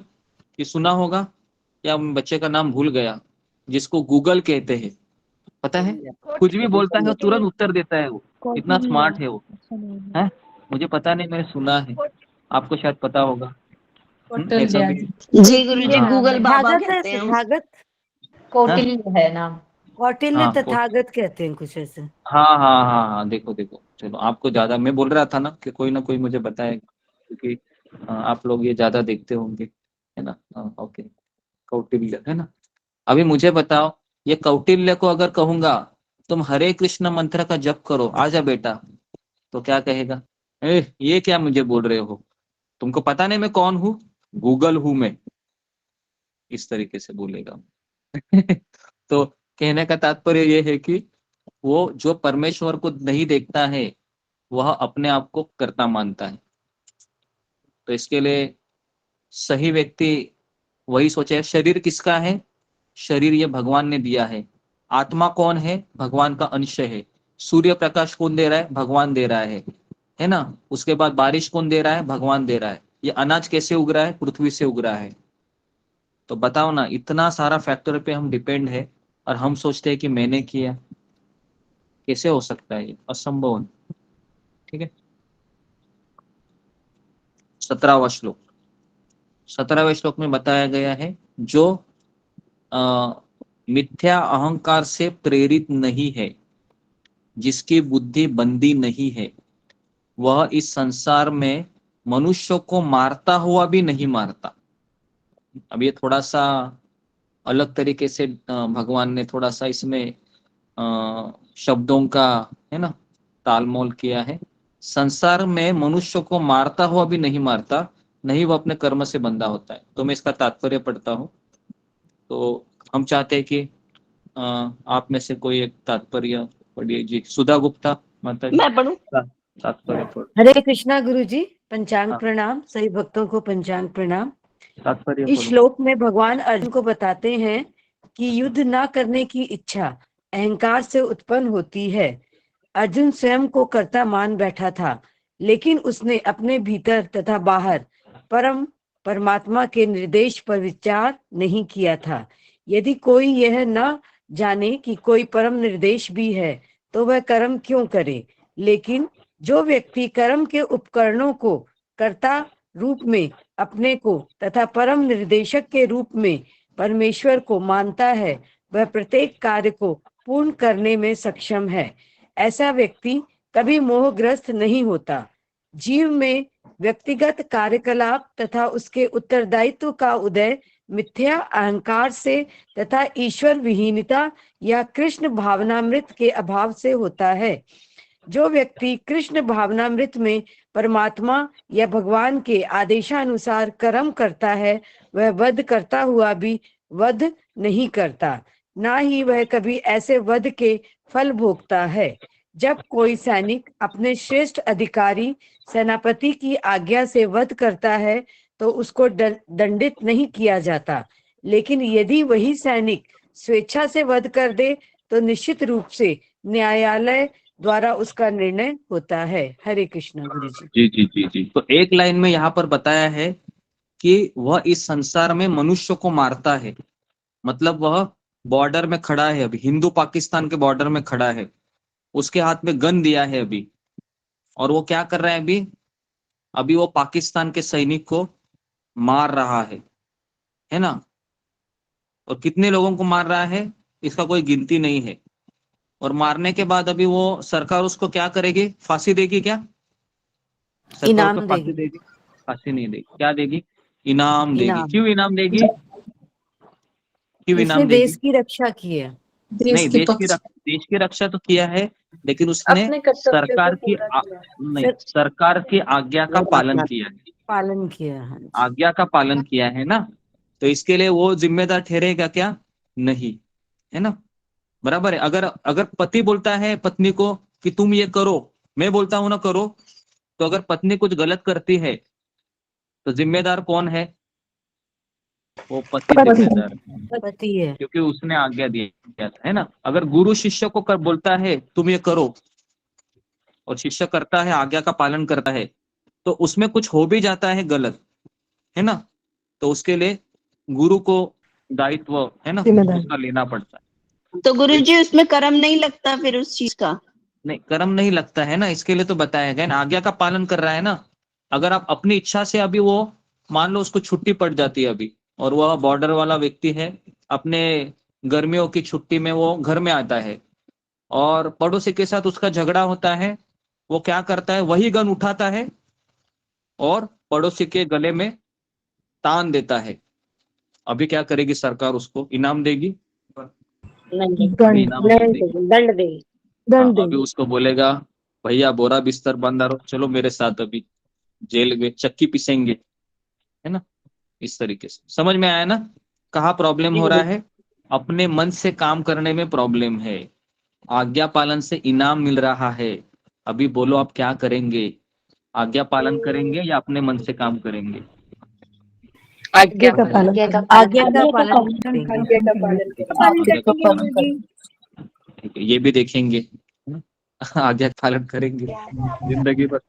कि सुना होगा, या बच्चे का नाम भूल गया, जिसको गूगल कहते हैं, पता है, कुछ भी बोलता है वो तुरंत उत्तर देता है, वो इतना स्मार्ट है वो है। मुझे पता नहीं, मैंने सुना है, आपको शायद पता होगा। ऐसा भी जी गुरुजी, गूगल बाबा कहते हैं। तथागत, कौटिल्य है नाम। कौटिल्य हाँ, तथागत कहते हैं कुछ ऐसे। हाँ हाँ हाँ हाँ, देखो देखो, चलो आपको ज्यादा, मैं बोल रहा था ना कि कोई ना कोई मुझे बताएगा, क्योंकि आप लोग ये ज्यादा देखते होंगे, है ना। ओके, कौटिल्य है ना। अभी मुझे बताओ, ये कौटिल्य को अगर कहूंगा तुम हरे कृष्ण मंत्र का जप करो, आजा बेटा, तो क्या कहेगा, ये क्या मुझे बोल रहे हो, तुमको पता नहीं मैं कौन हूँ, गूगल हूं मैं, इस तरीके से बोलेगा। तो कहने का तात्पर्य ये है कि वो जो परमेश्वर को नहीं देखता है वह अपने आप को कर्ता मानता है। तो इसके लिए सही व्यक्ति वही सोचे, शरीर किसका है, शरीर ये भगवान ने दिया है। आत्मा कौन है, भगवान का अंश है। सूर्य प्रकाश कौन दे रहा है, भगवान दे रहा है ना। उसके बाद बारिश कौन दे रहा है, भगवान दे रहा है। ये अनाज कैसे उग रहा है, पृथ्वी से उग रहा है। तो बताओ ना, इतना सारा फैक्टर पे हम डिपेंड है, और हम सोचते हैं कि मैंने किया, कैसे हो सकता है, ये असंभव है। ठीक है, 17वां श्लोक, 17वें श्लोक में बताया गया है, जो मिथ्या अहंकार से प्रेरित नहीं है, जिसकी बुद्धि बंदी नहीं है, वह इस संसार में मनुष्यों को मारता हुआ भी नहीं मारता। अब ये थोड़ा सा अलग तरीके से भगवान ने थोड़ा सा इसमें शब्दों का, है ना, तालमोल किया है। संसार में मनुष्य को मारता हुआ भी नहीं मारता, नहीं वो अपने कर्म से बंधा होता है। तो मैं इसका तात्पर्य पढ़ता हूँ। तो हम चाहते हैं कि आप में से कोई एक तात्पर्य पढ़िए जी। सुधा गुप्ता माता जी, मैं पढ़ूं? तात्पर्य पढ़। हरे कृष्णा गुरु जी, पंचांग हाँ। प्रणाम, सभी भक्तों को पंचांग प्रणाम। तात्पर्य इस बोलो। श्लोक में भगवान अर्जुन को बताते हैं कि युद्ध न करने की इच्छा अहंकार से उत्पन्न होती है। अर्जुन स्वयं को कर्ता मान बैठा था, लेकिन उसने अपने भीतर तथा बाहर परमात्मा के निर्देश पर विचार नहीं किया था। यदि कोई यह न जाने कि कोई परम निर्देश भी है तो वह कर्म क्यों करे। लेकिन जो व्यक्ति कर्म के उपकरणों को कर्ता रूप में अपने को तथा परम निर्देशक के रूप में परमेश्वर को मानता है, वह प्रत्येक कार्य को पूर्ण करने में सक्षम है। ऐसा व्यक्ति कभी मोहग्रस्त नहीं होता। जीव में व्यक्तिगत कार्यकलाप तथा उसके उत्तरदायित्व का उदय मिथ्या अहंकार से तथा ईश्वर विहीनता या कृष्ण भावनामृत के अभाव से होता है। जो व्यक्ति कृष्ण भावनामृत में परमात्मा या भगवान के आदेशानुसार कर्म करता है, वह वध करता हुआ भी वध नहीं करता, ना ही वह कभी ऐसे वध के फल भोगता है। जब कोई सैनिक अपने श्रेष्ठ अधिकारी सेनापति की आज्ञा से वध करता है तो उसको दंडित नहीं किया जाता, लेकिन यदि वही सैनिक स्वेच्छा से वध कर दे तो निश्चित रूप से न्यायालय द्वारा उसका निर्णय होता है। हरे कृष्ण गुरु जी। जी जी जी जी। तो एक लाइन में यहाँ पर बताया है कि वह इस संसार में मनुष्य को मारता है, मतलब वह बॉर्डर में खड़ा है, अभी हिंदू पाकिस्तान के बॉर्डर में खड़ा है, उसके हाथ में गन दिया है अभी, और वो क्या कर रहा है अभी वो पाकिस्तान के सैनिक को मार रहा है ना। और कितने लोगों को मार रहा है इसका कोई गिनती नहीं है। और मारने के बाद अभी वो सरकार उसको क्या करेगी, फांसी देगी क्या? सरकार इनाम उसको फांसी देगी। देगी? फांसी नहीं देगी, क्या देगी? इनाम देगी। इनाम। क्यों इनाम देगी? क्यों इसने इनाम देगी? देश की रक्षा की है। नहीं, देश की रक्षा तो किया है, लेकिन उसने अपने कर्तव्य सरकार को की पूरा किया। नहीं, सरकार की आज्ञा का पालन किया है। पालन किया है। आज्ञा का पालन किया है ना, तो इसके लिए वो जिम्मेदार ठहरेगा क्या? नहीं, है ना। बराबर है। अगर पति बोलता है पत्नी को कि तुम ये करो, मैं बोलता हूं ना करो, तो अगर पत्नी कुछ गलत करती है तो जिम्मेदार कौन है? वो पति जिम्मेदार है, पति है। क्योंकि उसने आज्ञा दिया था, है ना। अगर गुरु शिष्य को बोलता है तुम ये करो, और शिष्य करता है, आज्ञा का पालन करता है, तो उसमें कुछ हो भी जाता है गलत, है ना, तो उसके लिए गुरु को दायित्व, है ना, उसका लेना पड़ता है। तो गुरुजी उसमें कर्म नहीं लगता फिर उस चीज का? नहीं, कर्म नहीं लगता है ना, इसके लिए तो बताया गया ना, आज्ञा का पालन कर रहा है ना। अगर आप अपनी इच्छा से अभी वो मान लो उसको छुट्टी पड़ जाती है अभी, और वह बॉर्डर वाला व्यक्ति है, अपने गर्मियों की छुट्टी में वो घर में आता है और पड़ोसी के साथ उसका झगड़ा होता है, वो क्या करता है, वही गन उठाता है और पड़ोसी के गले में तान देता है। अभी क्या करेगी सरकार? उसको इनाम देगी? दंड देगी। अभी उसको बोलेगा भैया बोरा बिस्तर बंद करो, चलो मेरे साथ अभी जेल में चक्की पीसेंगे, है ना। इस तरीके से समझ में आया ना कहाँ प्रॉब्लम हो रहा है? अपने मन से काम करने में प्रॉब्लम है, आज्ञा पालन से इनाम मिल रहा है। अभी बोलो आप क्या करेंगे? आज्ञा पालन करेंगे या अपने मन से काम करेंगे? आज्ञा का पालन। आज्ञा का पालन करेंगे। ठीक है, ये भी देखेंगे, आज्ञा का पालन करेंगे, जिंदगी भर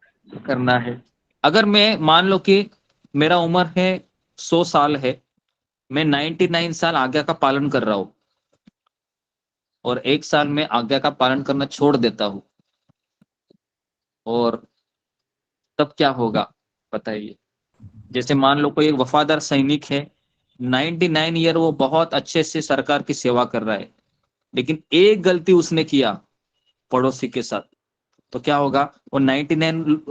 करना है। अगर मैं मान लो कि मेरा उम्र है 100 साल है, मैं 99 साल आज्ञा का पालन कर रहा हूँ और 1 साल में आज्ञा का पालन करना छोड़ देता हूँ, और तब क्या होगा बताइए? जैसे मान लो कोई एक वफादार सैनिक है, 99 ईयर वो बहुत अच्छे से सरकार की सेवा कर रहा है, लेकिन एक गलती उसने किया पड़ोसी के साथ, तो क्या होगा? वो 99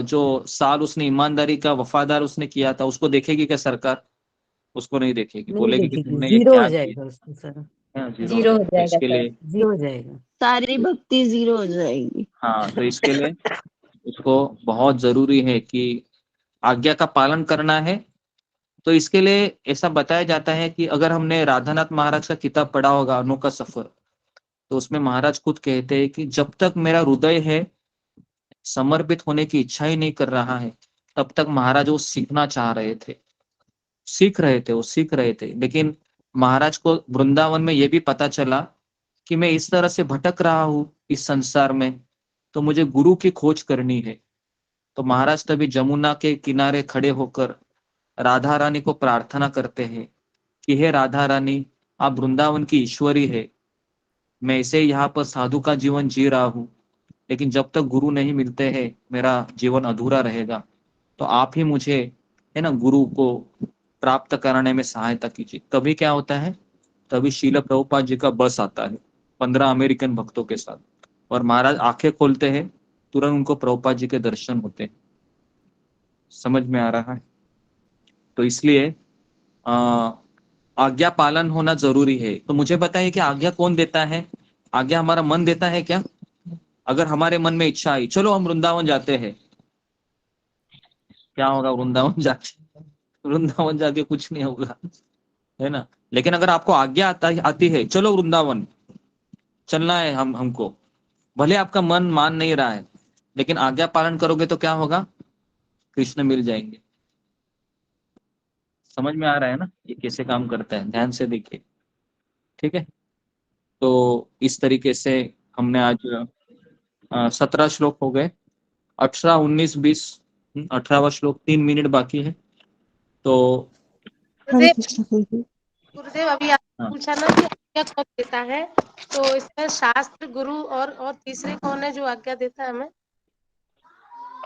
जो साल उसने ईमानदारी का वफादार उसने किया था, उसको देखेगी क्या सरकार? उसको नहीं देखेगी, बोलेगी कि तुमने ये जीरो क्या हो किया? जाएगा उसको सर। हाँ, जीरो हो तो जाएगा इसके सर। लिए जीरो हो जाएगा। सारी भक्ति जीरो हो जाएगी। हाँ, तो इसके लिए उसको बहुत जरूरी है कि आज्ञा का पालन करना है। तो इसके लिए ऐसा बताया जाता है कि अगर हमने राधानाथ महाराज का किताब पढ़ा होगा अनोखा सफर, तो उसमें महाराज खुद कहते हैं कि जब तक मेरा हृदय है समर्पित होने की इच्छा ही नहीं कर रहा है, तब तक महाराज वो सीखना चाह रहे थे। सीख रहे थे, वो सीख रहे थे, लेकिन महाराज को वृंदावन में ये भी पता चला कि मैं इस तरह से भटक रहा हूँ इस संसार में, तो मुझे गुरु की खोज करनी है। तो महाराज तभी जमुना के किनारे खड़े होकर राधा रानी को प्रार्थना करते हैं कि हे राधा रानी, आप वृंदावन की ईश्वरी है, मैं इसे यहाँ पर साधु का जीवन जी रहा हूँ, लेकिन जब तक गुरु नहीं मिलते हैं मेरा जीवन अधूरा रहेगा, तो आप ही मुझे है ना गुरु को प्राप्त कराने में सहायता कीजिए। तभी क्या होता है, तभी शील प्रभुपाद जी का बस आता है 15 अमेरिकन भक्तों के साथ, और महाराज आंखें खोलते हैं, तुरंत उनको प्रभुपाद जी के दर्शन होते हैं। समझ में आ रहा है? तो इसलिए आज्ञा पालन होना जरूरी है। तो मुझे बताइए कि आज्ञा कौन देता है? आज्ञा हमारा मन देता है क्या? अगर हमारे मन में इच्छा आई चलो हम वृंदावन जाते हैं, क्या होगा? वृंदावन जाके कुछ नहीं होगा, है ना। लेकिन अगर आपको आज्ञा आती है चलो वृंदावन चलना है हमको, भले आपका मन मान नहीं रहा है, लेकिन आज्ञा पालन करोगे तो क्या होगा? कृष्ण मिल जाएंगे। समझ में आ रहा है ना ये कैसे काम करता है? ध्यान से देखिए, ठीक है। तो इस तरीके से हमने आज 17 श्लोक हो गए, 18, 19, 20, 18वां श्लोक 3 मिनट बाकी है। तो गुरुदेव अभी आपने पूछा ना कि आज्ञा कौन देता है, तो इसमें शास्त्र, गुरु और तीसरे कौन है जो आज्ञा देता है हमें?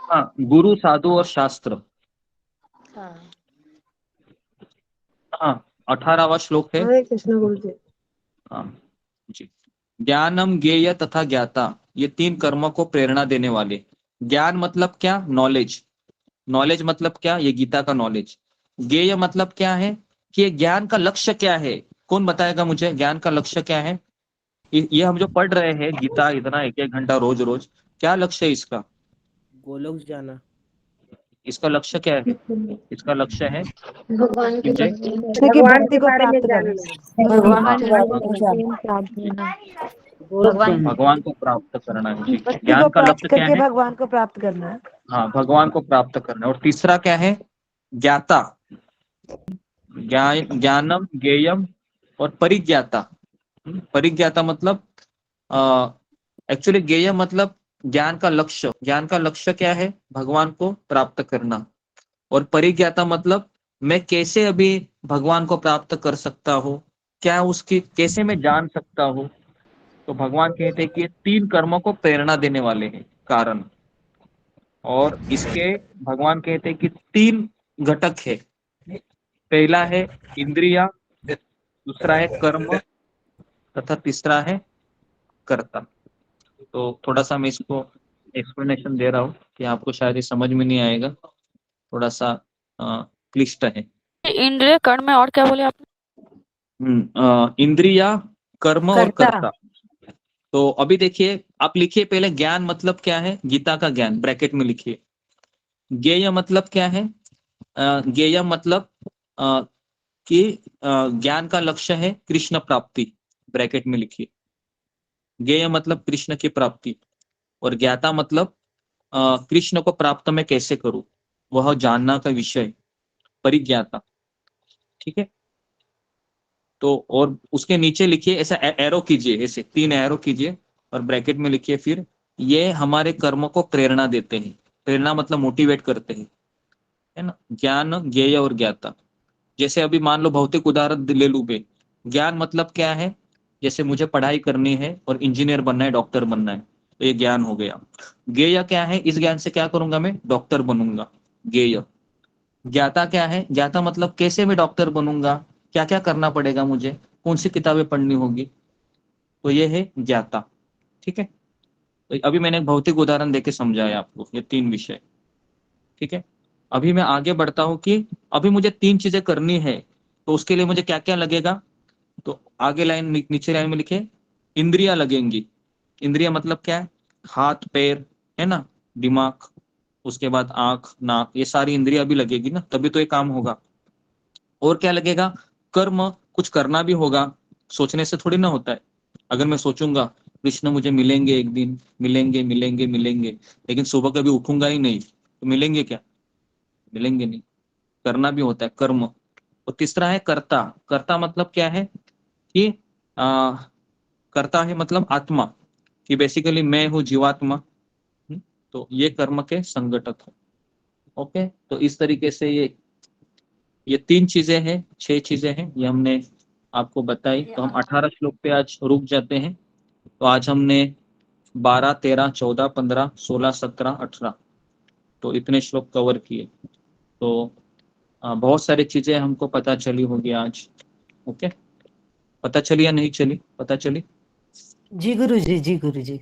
हाँ, गुरु, साधु और शास्त्र। हाँ, 18वां श्लोक है। हरे कृष्ण गुरुदेव। हाँ जी। ज्ञानम, ज्ञेय तथा ज्ञाता, ये 3 कर्मों को प्रेरणा देने वाले। ज्ञान मतलब क्या? नॉलेज। नॉलेज मतलब क्या? ये गीता का नॉलेज। ज्ञेय मतलब क्या है कि ये ज्ञान का लक्ष्य क्या है? कौन बताएगा मुझे ज्ञान का लक्ष्य क्या है? ये हम जो पढ़ रहे हैं गीता इतना 1-1 घंटा रोज रोज, क्या लक्ष्य है इसका? गोलोक जाना। इसका लक्ष्य क्या है? इसका लक्ष्य है भगवान कि जय भगवान के बारे में जानना, भगवान को प्राप्त करना है जी। ज्ञान का लक्ष्य क्या है? भगवान को प्राप्त करना है। हाँ, भगवान को प्राप्त करना है। और तीसरा क्या है? ज्ञाता। ज्ञानम, ज्ञेयम और परिज्ञाता। परिज्ञाता मतलब एक्चुअली ज्ञेय मतलब ज्ञान का लक्ष्य। ज्ञान का लक्ष्य क्या है? भगवान को प्राप्त करना। और परिज्ञाता मतलब मैं कैसे अभी भगवान को प्राप्त कर सकता हूँ, क्या उसकी कैसे मैं जान सकता हूँ। तो भगवान कहते हैं कि ये 3 कर्मों को प्रेरणा देने वाले हैं कारण, और इसके भगवान कहते हैं कि 3 घटक है। पहला है इंद्रिया, दूसरा है कर्म तथा तीसरा है कर्ता। तो थोड़ा सा मैं इसको एक्सप्लेनेशन दे रहा हूँ कि आपको शायद ये समझ में नहीं आएगा, थोड़ा सा क्लिष्ट है। इंद्रिय, कर्म और क्या बोले आपने? इंद्रिया, कर्म और कर्ता। तो अभी देखिए, आप लिखिए पहले ज्ञान मतलब क्या है? गीता का ज्ञान ब्रैकेट में लिखिए। ज्ञेय मतलब क्या है? ज्ञेय मतलब कि ज्ञान का लक्ष्य है कृष्ण प्राप्ति, ब्रैकेट में लिखिए। ज्ञेय मतलब कृष्ण की प्राप्ति, और ज्ञाता मतलब कृष्ण को प्राप्त मैं कैसे करूं, वह जानना का विषय, परिज्ञाता। ठीक है। तो और उसके नीचे लिखिए, ऐसा एरो कीजिए, ऐसे 3 एरो कीजिए और ब्रैकेट में लिखिए फिर ये हमारे कर्म को प्रेरणा देते हैं। प्रेरणा मतलब मोटिवेट करते हैं, है ना। ज्ञान, ज्ञेय और ज्ञाता। जैसे अभी मान लो भौतिक उदाहरण ले लूं मैं, ज्ञान मतलब क्या है? जैसे मुझे पढ़ाई करनी है और इंजीनियर बनना है, डॉक्टर बनना है, तो ये ज्ञान हो गया। ज्ञेय क्या है? इस ज्ञान से क्या करूंगा मैं? डॉक्टर बनूंगा, ज्ञेय। ज्ञाता क्या है? ज्ञाता मतलब कैसे मैं डॉक्टर बनूंगा, क्या क्या करना पड़ेगा मुझे, कौन सी किताबें पढ़नी होगी, तो ये है ज्ञाता। ठीक है। तो अभी मैंने एक भौतिक उदाहरण देके समझाया आपको ये 3 विषय। ठीक है। अभी मैं आगे बढ़ता हूं कि अभी मुझे 3 चीजें करनी है, तो उसके लिए मुझे क्या क्या लगेगा? तो आगे लाइन, नीचे लाइन में लिखे इंद्रिया लगेंगी। इंद्रिया मतलब क्या है? हाथ, पैर, है ना, दिमाग, उसके बाद आंख, नाक, ये सारी इंद्रिया भी लगेगी ना, तभी तो ये काम होगा। और क्या लगेगा? कर्म, कुछ करना भी होगा, सोचने से थोड़ी ना होता है। अगर मैं सोचूंगा कृष्ण मुझे मिलेंगे एक दिन, मिलेंगे मिलेंगे मिलेंगे, लेकिन सुबह कभी उठूंगा ही नहीं, तो मिलेंगे क्या? मिलेंगे नहीं। करना भी होता है कर्म। और तीसरा है कर्ता। कर्ता मतलब क्या है कि कर्ता है मतलब आत्मा, कि बेसिकली मैं हूँ जीवात्मा। तो ये कर्म के संगठक है। ओके, तो इस तरीके से ये 3 चीजें हैं, 6 चीजें हैं, ये हमने आपको बताई। तो हम 18 श्लोक पे आज रुक जाते हैं। तो आज हमने 12, 13, 14, 15, 16, 17, 18 तो इतने श्लोक कवर किए। तो बहुत सारी चीजें हमको पता चली होगी आज। ओके, पता चली या नहीं चली? पता चली? जी गुरुजी, जी गुरुजी।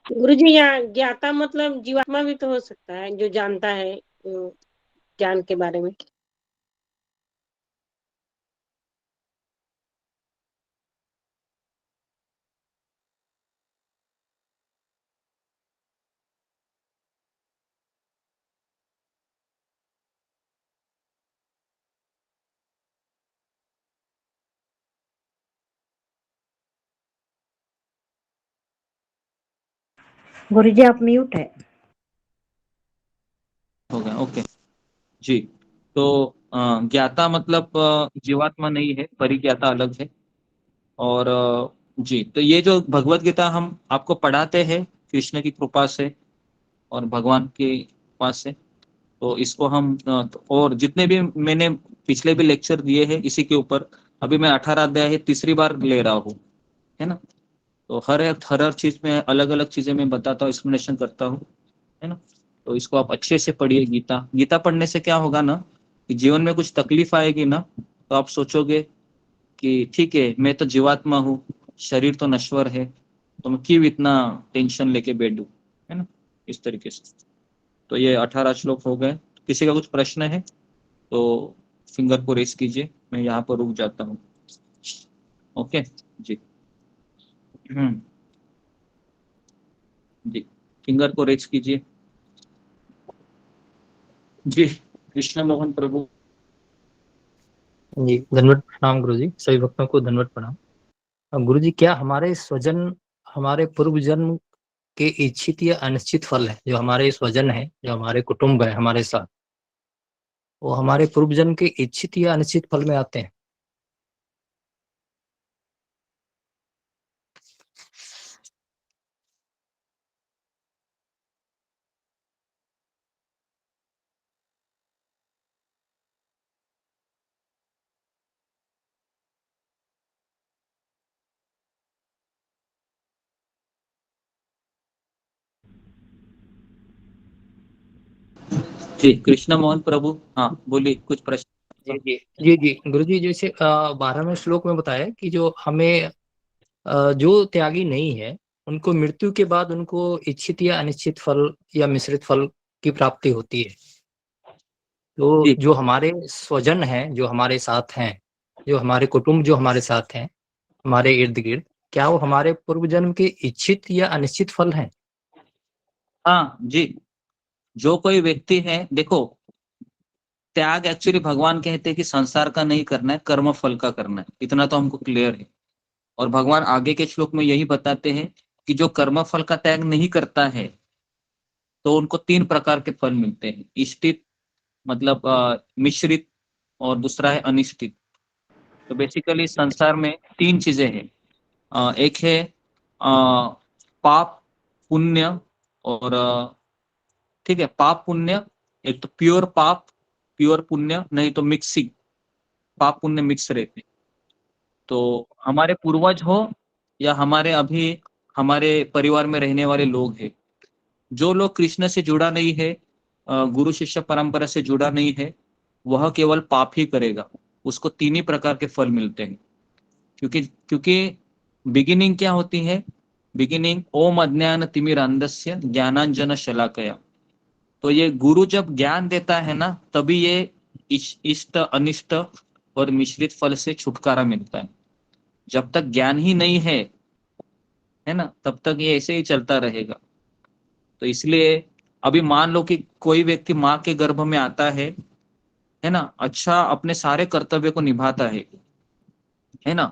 गुरुजी, यहाँ ज्ञाता मतलब जीवात्मा भी तो हो सकता है, जो जानता है ज्ञान के बारे में। गुरुजी आप म्यूट है। हो गया, ओके जी। तो ज्ञाता मतलब जीवात्मा नहीं है, परिज्ञाता अलग है। और जी, तो ये जो भगवत गीता हम आपको पढ़ाते हैं कृष्ण की कृपा से और भगवान की कृपा से, तो इसको हम और जितने भी मैंने पिछले भी लेक्चर दिए हैं इसी के ऊपर, अभी मैं 18 अध्याय है तीसरी बार ले रहा हूँ, है ना। तो हर चीज में अलग अलग चीजें मैं बताता हूँ, एक्सप्लेनेशन करता हूँ, है ना। तो इसको आप अच्छे से पढ़िए। गीता गीता पढ़ने से क्या होगा ना, कि जीवन में कुछ तकलीफ आएगी ना, तो आप सोचोगे कि ठीक है, मैं तो जीवात्मा हूँ, शरीर तो नश्वर है, तो मैं क्यों इतना टेंशन लेके बैठूं, है ना, इस तरीके से। तो ये 18 श्लोक हो गए। किसी का कुछ प्रश्न है तो फिंगर को रेस कीजिए, मैं यहाँ पर रुक जाता हूँ। ओके जी। जी, फिंगर को रेस कीजिए। जी, कृष्ण मोहन प्रभु। जी, धन्यवाद प्रणाम गुरु जी, सभी भक्तों को धन्यवाद प्रणाम। अब गुरु जी, क्या हमारे स्वजन हमारे पूर्व जन्म के इच्छित या अनिश्चित फल है, जो हमारे स्वजन है, जो हमारे कुटुंब है हमारे साथ, वो हमारे पूर्व जन्म के इच्छित या अनिश्चित फल में आते हैं? जी, कृष्ण मोहन प्रभु, हाँ बोलिए, कुछ प्रश्न? जी जी जी जी गुरु जी, जैसे 12वें श्लोक में बताया कि जो हमें जो त्यागी नहीं है उनको मृत्यु के बाद उनको इच्छित या अनिश्चित फल या मिश्रित फल की प्राप्ति होती है। तो जो हमारे स्वजन हैं, जो हमारे साथ हैं, जो हमारे कुटुंब जो हमारे साथ हैं, हमारे इर्द गिर्द, क्या वो हमारे पूर्व जन्म के इच्छित या अनिश्चित फल हैं? हाँ जी, जो कोई व्यक्ति है, देखो त्याग एक्चुअली भगवान कहते हैं कि संसार का नहीं करना है, कर्म फल का करना है, इतना तो हमको क्लियर है। और भगवान आगे के श्लोक में यही बताते हैं कि जो कर्म फल का त्याग नहीं करता है तो उनको 3 प्रकार के फल मिलते हैं, इष्टित मतलब मिश्रित, और दूसरा है अनिष्टित। तो बेसिकली संसार में 3 चीजें हैं। एक है पाप पुण्य, और ठीक है, पाप पुण्य, एक तो प्योर पाप प्योर पुण्य, नहीं तो मिक्सिंग, पाप पुण्य मिक्स रहते। तो हमारे पूर्वज हो या हमारे अभी हमारे परिवार में रहने वाले लोग हैं, जो लोग कृष्ण से जुड़ा नहीं है, गुरु शिष्य परंपरा से जुड़ा नहीं है, वह केवल पाप ही करेगा, उसको 3 ही प्रकार के फल मिलते हैं। क्योंकि बिगिनिंग क्या होती है, बिगिनिंग ओम अज्ञान तिमिरांधस्य ज्ञानांजन शलाकया। तो ये गुरु जब ज्ञान देता है ना, तभी ये इष्ट अनिष्ट और मिश्रित फल से छुटकारा मिलता है। जब तक ज्ञान ही नहीं है ना, तब तक ये ऐसे ही चलता रहेगा। तो इसलिए अभी मान लो कि कोई व्यक्ति माँ के गर्भ में आता है ना, अच्छा अपने सारे कर्तव्य को निभाता है ना,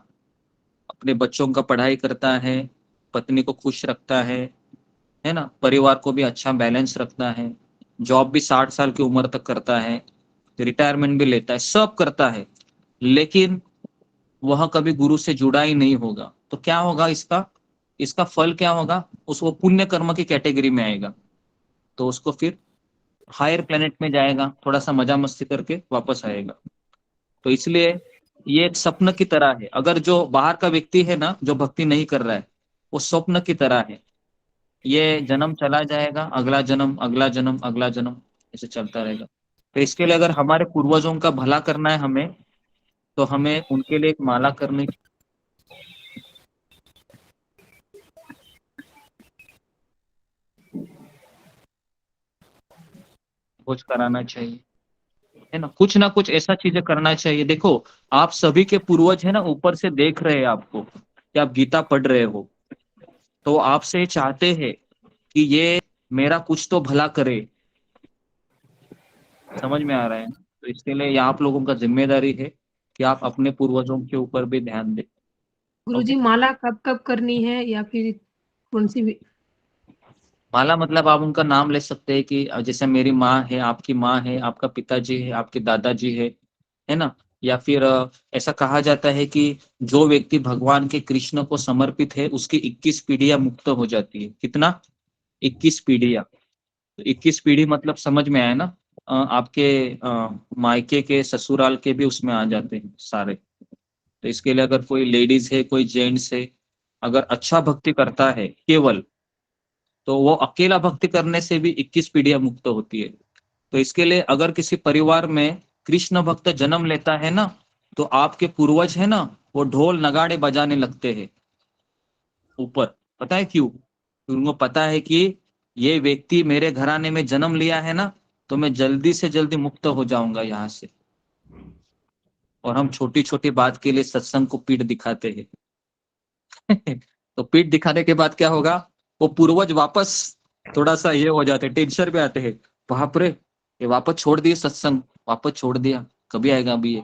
अपने बच्चों का पढ़ाई करता है, पत्नी को खुश रखता है ना, परिवार को भी अच्छा बैलेंस रखता है, जॉब भी 60 साल की उम्र तक करता है, रिटायरमेंट भी लेता है, सब करता है, लेकिन वह कभी गुरु से जुड़ा ही नहीं होगा, तो क्या होगा इसका फल क्या होगा? उसको पुण्य कर्म की कैटेगरी में आएगा, तो उसको फिर हायर प्लेनेट में जाएगा, थोड़ा सा मजा मस्ती करके वापस आएगा। तो इसलिए ये एक स्वप्न की तरह है। अगर जो बाहर का व्यक्ति है ना, जो भक्ति नहीं कर रहा है, वो स्वप्न की तरह है। ये जन्म चला जाएगा, अगला जन्म, अगला जन्म, अगला जन्म, ऐसे चलता रहेगा। तो इसके लिए अगर हमारे पूर्वजों का भला करना है हमें, तो हमें उनके लिए एक माला करने खोज कराना चाहिए, है ना कुछ ऐसा चीजें करना चाहिए। देखो, आप सभी के पूर्वज है ना, ऊपर से देख रहे हैं आपको कि आप गीता पढ़ रहे हो, तो आपसे चाहते हैं कि ये मेरा कुछ तो भला करे। समझ में आ रहा है ना? तो इसके लिए ये आप लोगों का जिम्मेदारी है कि आप अपने पूर्वजों के ऊपर भी ध्यान दें। गुरुजी माला कब कब करनी है, या फिर कौन सी भी? माला मतलब आप उनका नाम ले सकते हैं कि जैसे मेरी माँ है, आपकी माँ है, आपका पिताजी है, आपके दादाजी है ना? या फिर ऐसा कहा जाता है कि जो व्यक्ति भगवान के कृष्ण को समर्पित है, उसकी 21 पीढ़ियां मुक्त हो जाती है। कितना? 21 पीढ़ियां। तो 21 पीढ़ी मतलब समझ में आया ना? आपके मायके के, ससुराल के भी उसमें आ जाते हैं सारे। तो इसके लिए अगर कोई लेडीज है, कोई जेंट्स है, अगर अच्छा भक्ति करता है केवल, तो वो अकेला भक्ति करने से भी 21 पीढ़ियां मुक्त होती है। तो इसके लिए अगर किसी परिवार में कृष्ण भक्त जन्म लेता है ना, तो आपके पूर्वज है ना, वो ढोल नगाड़े बजाने लगते हैं ऊपर। पता है क्यों? उनको पता है कि ये व्यक्ति मेरे घराने में जन्म लिया है ना, तो मैं जल्दी से जल्दी मुक्त हो जाऊंगा यहाँ से। और हम छोटी छोटी बात के लिए सत्संग को पीठ दिखाते हैं। तो पीठ दिखाने के बाद क्या होगा? वो पूर्वज वापस थोड़ा सा ये हो जाते हैं, टेंशन पे आते हैं, बाप रे, ये वापस छोड़ दिए सत्संग, वापस छोड़ दिया, कभी आएगा अभी ये?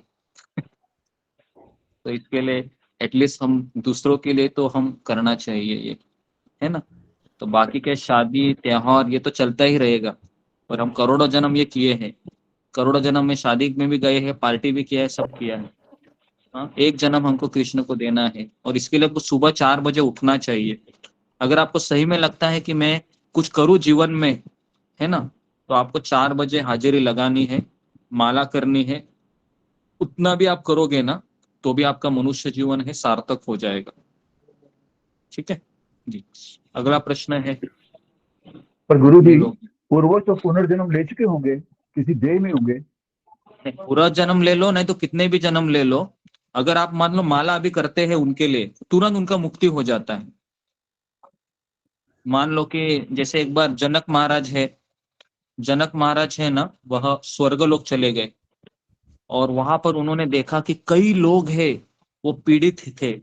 तो इसके लिए एटलीस्ट हम दूसरों के लिए तो हम करना चाहिए ये, है ना? तो बाकी के शादी त्योहार ये तो चलता ही रहेगा, और हम करोड़ों जन्म ये किए हैं, करोड़ों जन्म में शादी में भी गए हैं, पार्टी भी किया है, सब किया है। हाँ, एक जन्म हमको कृष्ण को देना है, और इसके लिए आपको सुबह 4 बजे उठना चाहिए। अगर आपको सही में लगता है कि मैं कुछ करूँ जीवन में, है ना, तो आपको 4 बजे हाजिरी लगानी है, माला करनी है। उतना भी आप करोगे ना, तो भी आपका मनुष्य जीवन है सार्थक हो जाएगा। ठीक है जी। अगला प्रश्न है। पर गुरु जी, लो। पूर्वज तो पुनर्जन्म ले चुके होंगे, किसी देह में होंगे। पूरा जन्म ले लो, नहीं तो कितने भी जन्म ले लो, अगर आप मान लो माला अभी करते हैं उनके लिए, तुरंत उनका मुक्ति हो जाता है। मान लो कि जैसे एक बार जनक महाराज है ना, वह स्वर्गलोक चले गए, और वहां पर उन्होंने देखा कि कई लोग हैं वो पीड़ित थे।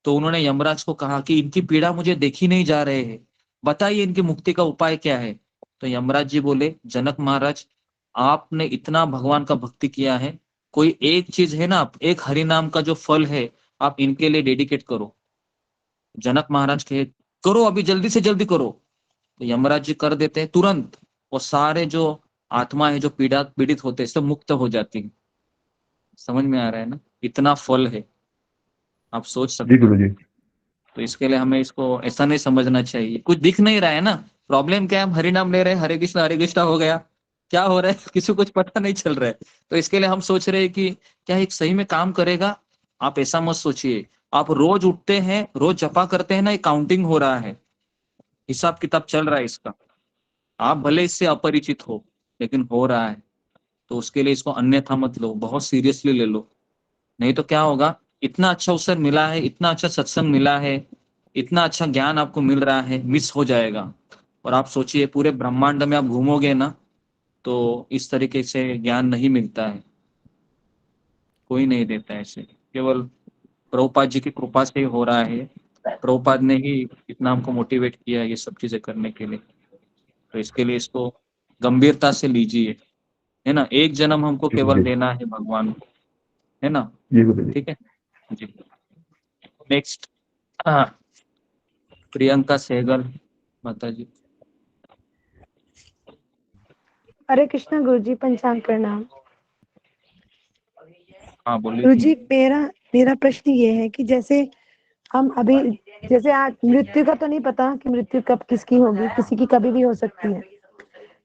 तो उन्होंने यमराज को कहा कि इनकी पीड़ा मुझे देखी नहीं जा रहे हैं, बताइए इनकी मुक्ति का उपाय क्या है? तो यमराज जी बोले, जनक महाराज, आपने इतना भगवान का भक्ति किया है, कोई एक चीज है ना, एक हरि नाम का जो फल है, आप इनके लिए डेडिकेट करो। जनक महाराज कहे, करो, अभी जल्दी से जल्दी करो। तो यमराज जी कर देते हैं तुरंत, और सारे जो आत्मा है जो पीड़ित होते हैं, सब मुक्त हो जाती है। समझ में आ रहा है ना? इतना फल है, आप सोच जी सकते गुरु हो। जी। तो इसके लिए हमें इसको ऐसा नहीं समझना चाहिए, कुछ दिख नहीं रहा है ना, प्रॉब्लम क्या है, हम हरि नाम ले रहे हैं, हरे कृष्णा हो गया, क्या हो रहा है किसी को कुछ पता नहीं चल रहा है। तो इसके लिए हम सोच रहे हैं कि क्या एक सही में काम करेगा? आप ऐसा मत सोचिए। आप रोज उठते हैं, रोज जपा करते हैं ना, ये काउंटिंग हो रहा है, हिसाब किताब चल रहा है इसका। आप भले इससे अपरिचित हो, लेकिन हो रहा है। तो उसके लिए इसको अन्यथा मत लो, बहुत सीरियसली ले लो। नहीं तो क्या होगा, इतना अच्छा अवसर मिला है, इतना अच्छा सत्संग मिला है, इतना अच्छा ज्ञान आपको मिल रहा है, मिस हो जाएगा। और आप सोचिए, पूरे ब्रह्मांड में आप घूमोगे ना, तो इस तरीके से ज्ञान नहीं मिलता है, कोई नहीं देता है ऐसे, केवल प्रभुपाद जी की कृपा से ही हो रहा है। प्रभुपाद ने ही इतना हमको मोटिवेट किया है ये सब चीजें करने के लिए। तो इसके लिए इसको गंभीरता से लीजिए, है ना? एक जन्म हमको जी गुरु केवल जी। देना है भगवान को, है ना? जी गुरु जी। ठीक है जी। नेक्स्ट, प्रियंका सहगल माता जी। हरे कृष्णा गुरु जी, पंचांग प्रणाम। हाँ बोलिए। गुरुजी मेरा मेरा प्रश्न ये है कि जैसे हम अभी, जैसे आज मृत्यु का तो नहीं पता कि मृत्यु कब किसकी होगी, किसी की कभी भी हो सकती है,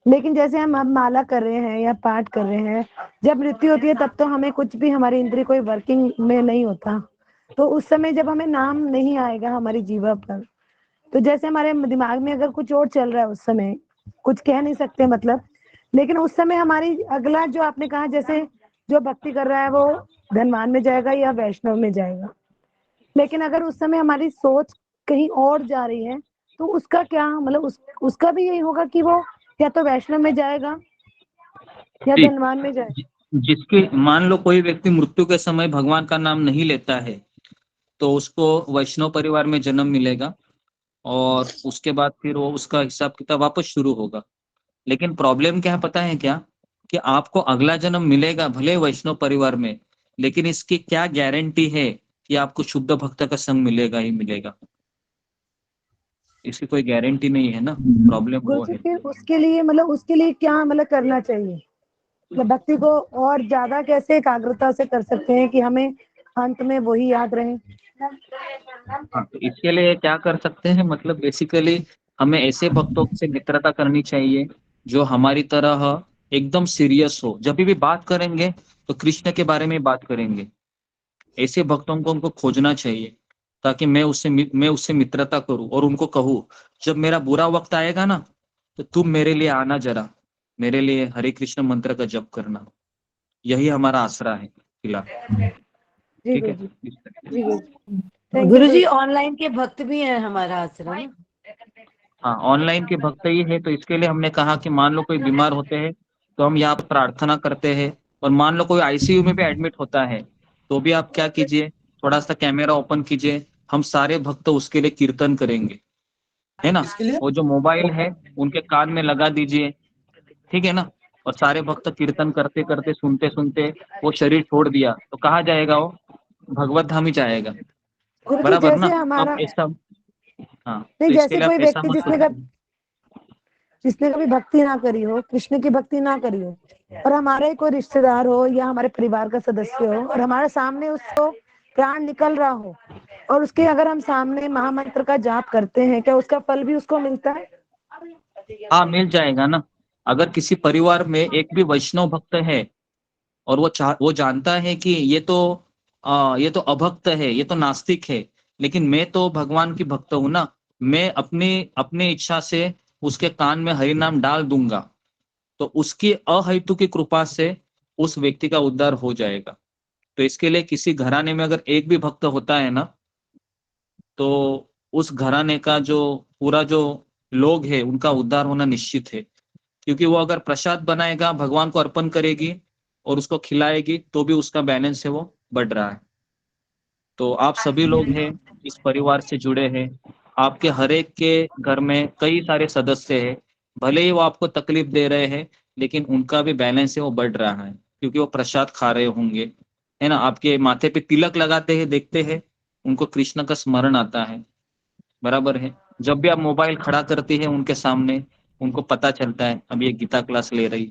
लेकिन जैसे हम अब माला कर रहे हैं या पाठ कर रहे हैं, जब मृत्यु होती है तब तो हमें कुछ भी, हमारी इंद्रिय कोई वर्किंग में नहीं होता, तो उस समय जब हमें नाम नहीं आएगा हमारी जीवा पर, तो जैसे हमारे दिमाग में अगर कुछ और चल रहा है उस समय, कुछ कह नहीं सकते मतलब, लेकिन उस समय हमारी अगला जो आपने कहा, जैसे जो भक्ति कर रहा है वो धनवान में जाएगा या वैष्णव में जाएगा, लेकिन अगर उस समय हमारी सोच कहीं और जा रही है तो उसका क्या मतलब, उसका भी यही होगा कि वो या तो वैष्णव में जाएगा या जी, धनवान में जाएगा। जिसके मान लो कोई व्यक्ति मृत्यु के समय भगवान का नाम नहीं लेता है तो उसको वैष्णव परिवार में जन्म मिलेगा और उसके बाद फिर वो उसका हिसाब किताब वापस शुरू होगा। लेकिन प्रॉब्लम क्या है पता है क्या, कि आपको अगला जन्म मिलेगा भले वैष्णव परिवार में, लेकिन इसकी क्या गारंटी है कि आपको शुद्ध भक्त का संग मिलेगा ही मिलेगा? इसकी कोई गारंटी नहीं है ना, प्रॉब्लम वो गुरुजी है। फिर उसके लिए मतलब, उसके लिए क्या मतलब करना चाहिए, मतलब भक्ति को और ज्यादा कैसे एकाग्रता से कर सकते हैं कि हमें अंत में वही याद रहे। हाँ, तो इसके लिए क्या कर सकते हैं, मतलब बेसिकली हमें ऐसे भक्तों से मित्रता करनी चाहिए जो हमारी तरह एकदम सीरियस हो। जब भी बात करेंगे तो कृष्ण के बारे में बात करेंगे। ऐसे भक्तों को उनको खोजना चाहिए ताकि मैं उससे मित्रता करूं और उनको कहूं जब मेरा बुरा वक्त आएगा ना तो तुम मेरे लिए आना, जरा मेरे लिए हरे कृष्ण मंत्र का जप करना। यही हमारा आसरा है फिलहाल। जी ठीक है। गुरुजी, जी गुरुजी। गुरुजी ऑनलाइन के भक्त भी हैं हमारा आश्रम ना? हाँ, ऑनलाइन के भक्त ही है, तो इसके लिए हमने कहा कि मान लो कोई बीमार होते हैं तो हम यहाँ पर प्रार्थना करते हैं, और मान लो कोई आईसीयू में भी एडमिट होता है तो भी आप क्या कीजिए, थोड़ा सा कैमरा ओपन कीजिए, हम सारे भक्त उसके लिए कीर्तन करेंगे, है ना। वो जो मोबाइल है उनके कान में लगा दीजिए, ठीक है ना, और सारे भक्त कीर्तन करते करते सुनते सुनते वो शरीर छोड़ दिया तो कहाँ जाएगा वो? भगवत धाम ही जाएगा, गुरुजी बराबर ना। जैसे तो हमारा, अब ऐसा, हाँ, नहीं तो इसके जैसे लिए आप कोई ऐसा व्यक्ति मत सोचिए। जिसने कभी भक्ति ना करी हो, कृष्ण की भक्ति ना करी हो, और हमारे कोई रिश्तेदार हो या हमारे परिवार का सदस्य हो और हमारे सामने उसको प्राण निकल रहा हो, और उसके अगर हम सामने महामंत्र का जाप करते हैं, क्या उसका फल भी उसको मिलता है? हाँ, मिल जाएगा ना। अगर किसी परिवार में एक भी वैष्णव भक्त है और वो जानता है कि ये तो अभक्त है, ये तो नास्तिक है, लेकिन मैं तो भगवान की भक्त हूं ना, मैं अपनी अपनी इच्छा से उसके कान में हरि नाम डाल दूंगा, तो उसकी अहेतु की कृपा से उस व्यक्ति का उद्धार हो जाएगा। तो इसके लिए किसी घराने में अगर एक भी भक्त होता है ना, तो उस घराने का जो पूरा जो लोग है उनका उद्धार होना निश्चित है। क्योंकि वो अगर प्रसाद बनाएगा, भगवान को अर्पण करेगी और उसको खिलाएगी, तो भी उसका बैलेंस है वो बढ़ रहा है। तो आप सभी लोग हैं इस परिवार से जुड़े हैं, आपके हर एक के घर में कई सारे सदस्य हैं, भले ही वो आपको तकलीफ दे रहे हैं लेकिन उनका भी बैलेंस है वो बढ़ रहा है, क्योंकि वो प्रसाद खा रहे होंगे, है ना। आपके माथे पे तिलक लगाते हैं, देखते हैं, उनको कृष्ण का स्मरण आता है, बराबर है। जब भी आप मोबाइल खड़ा करती है उनके सामने, उनको पता चलता है अब ये गीता क्लास ले रही,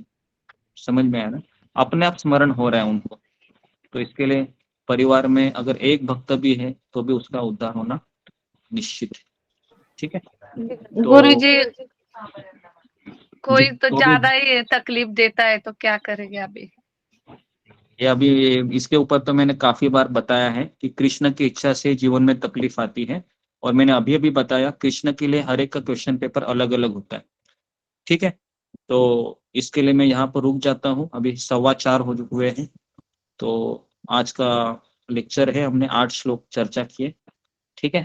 समझ में आया ना, अपने आप स्मरण हो रहा है उनको। तो इसके लिए परिवार में अगर एक भक्त भी है तो भी उसका उद्धार होना निश्चित है, ठीक है। तो गुरुजी कोई तो तो ज्यादा भी ही तकलीफ देता है तो क्या करेंगे अभी? ये अभी इसके ऊपर तो मैंने काफी बार बताया है कि कृष्ण की इच्छा से जीवन में तकलीफ आती है, और मैंने अभी अभी बताया कृष्ण के लिए हर एक का क्वेश्चन पेपर अलग अलग होता है, ठीक है। तो इसके लिए मैं यहाँ पर रुक जाता हूँ, अभी 4:15 हो हुए हैं। तो आज का लेक्चर है, हमने 8 श्लोक चर्चा किए, ठीक है।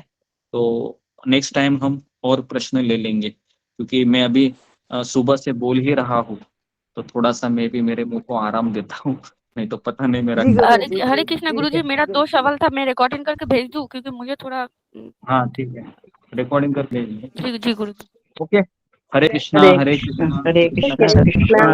तो नेक्स्ट टाइम हम और प्रश्न ले लेंगे, क्योंकि मैं अभी सुबह से बोल ही रहा हूँ, तो थोड़ा सा मैं भी मेरे मुंह को आराम देता हूँ, नहीं तो पता नहीं मेरा हरे हरे कृष्णा गुरुजी, मेरा 2 सवाल था, मैं रिकॉर्डिंग करके भेज दूं क्योंकि मुझे थोड़ा हाँ ठीक है, रिकॉर्डिंग कर लेंगे। जी जी गुरुजी। ओके, हरे कृष्णा हरे कृष्णा हरे कृष्णा कृष्णा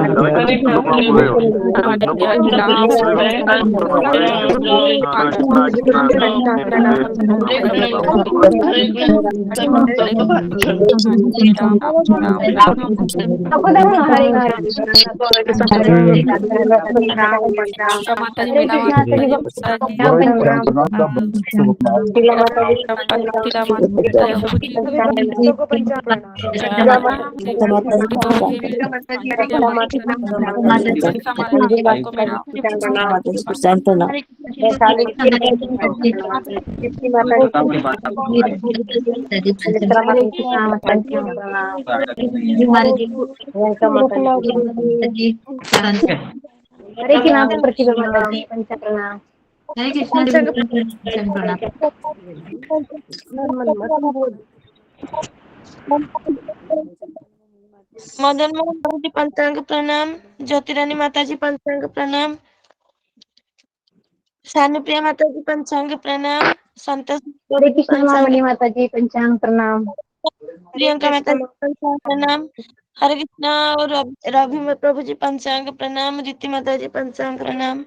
माता जी मेरा हरे कृष्णा प्रणाम। मदन मोहन प्रभु जी पंचांग प्रणाम। ज्योतिरानी माता जी पंचांग प्रणाम। सानुप्रिया माता जी पंचांग प्रणाम। संतोष हरे कृष्णा मामनी माता जी पंचांग प्रणाम। प्रियंका माता जी पंचांग प्रणाम। हरे कृष्णा और रवि प्रभु जी पंचांग प्रणाम। रीति माता जी पंचांग प्रणाम।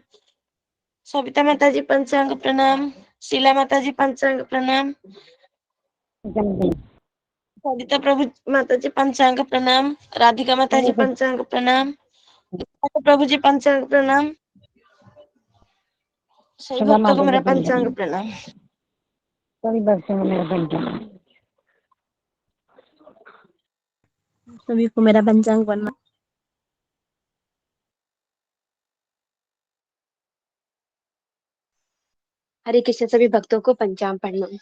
सविता माता जी पंचांग प्रणाम। शीला माता जी पंचांग प्रणाम। सविता प्रभु माता जी पंचांग प्रणाम। राधिका माता जी पंचांग प्रणाम। प्रभु जी पंचांग प्रणाम। सभी भक्तों को मेरा पंचांग प्रणाम। सभी भक्तों को मेरा पंचांग। सभी को मेरा पंचांग प्रणाम। हरे कृष्ण सभी भक्तों को पंचांग प्रणाम।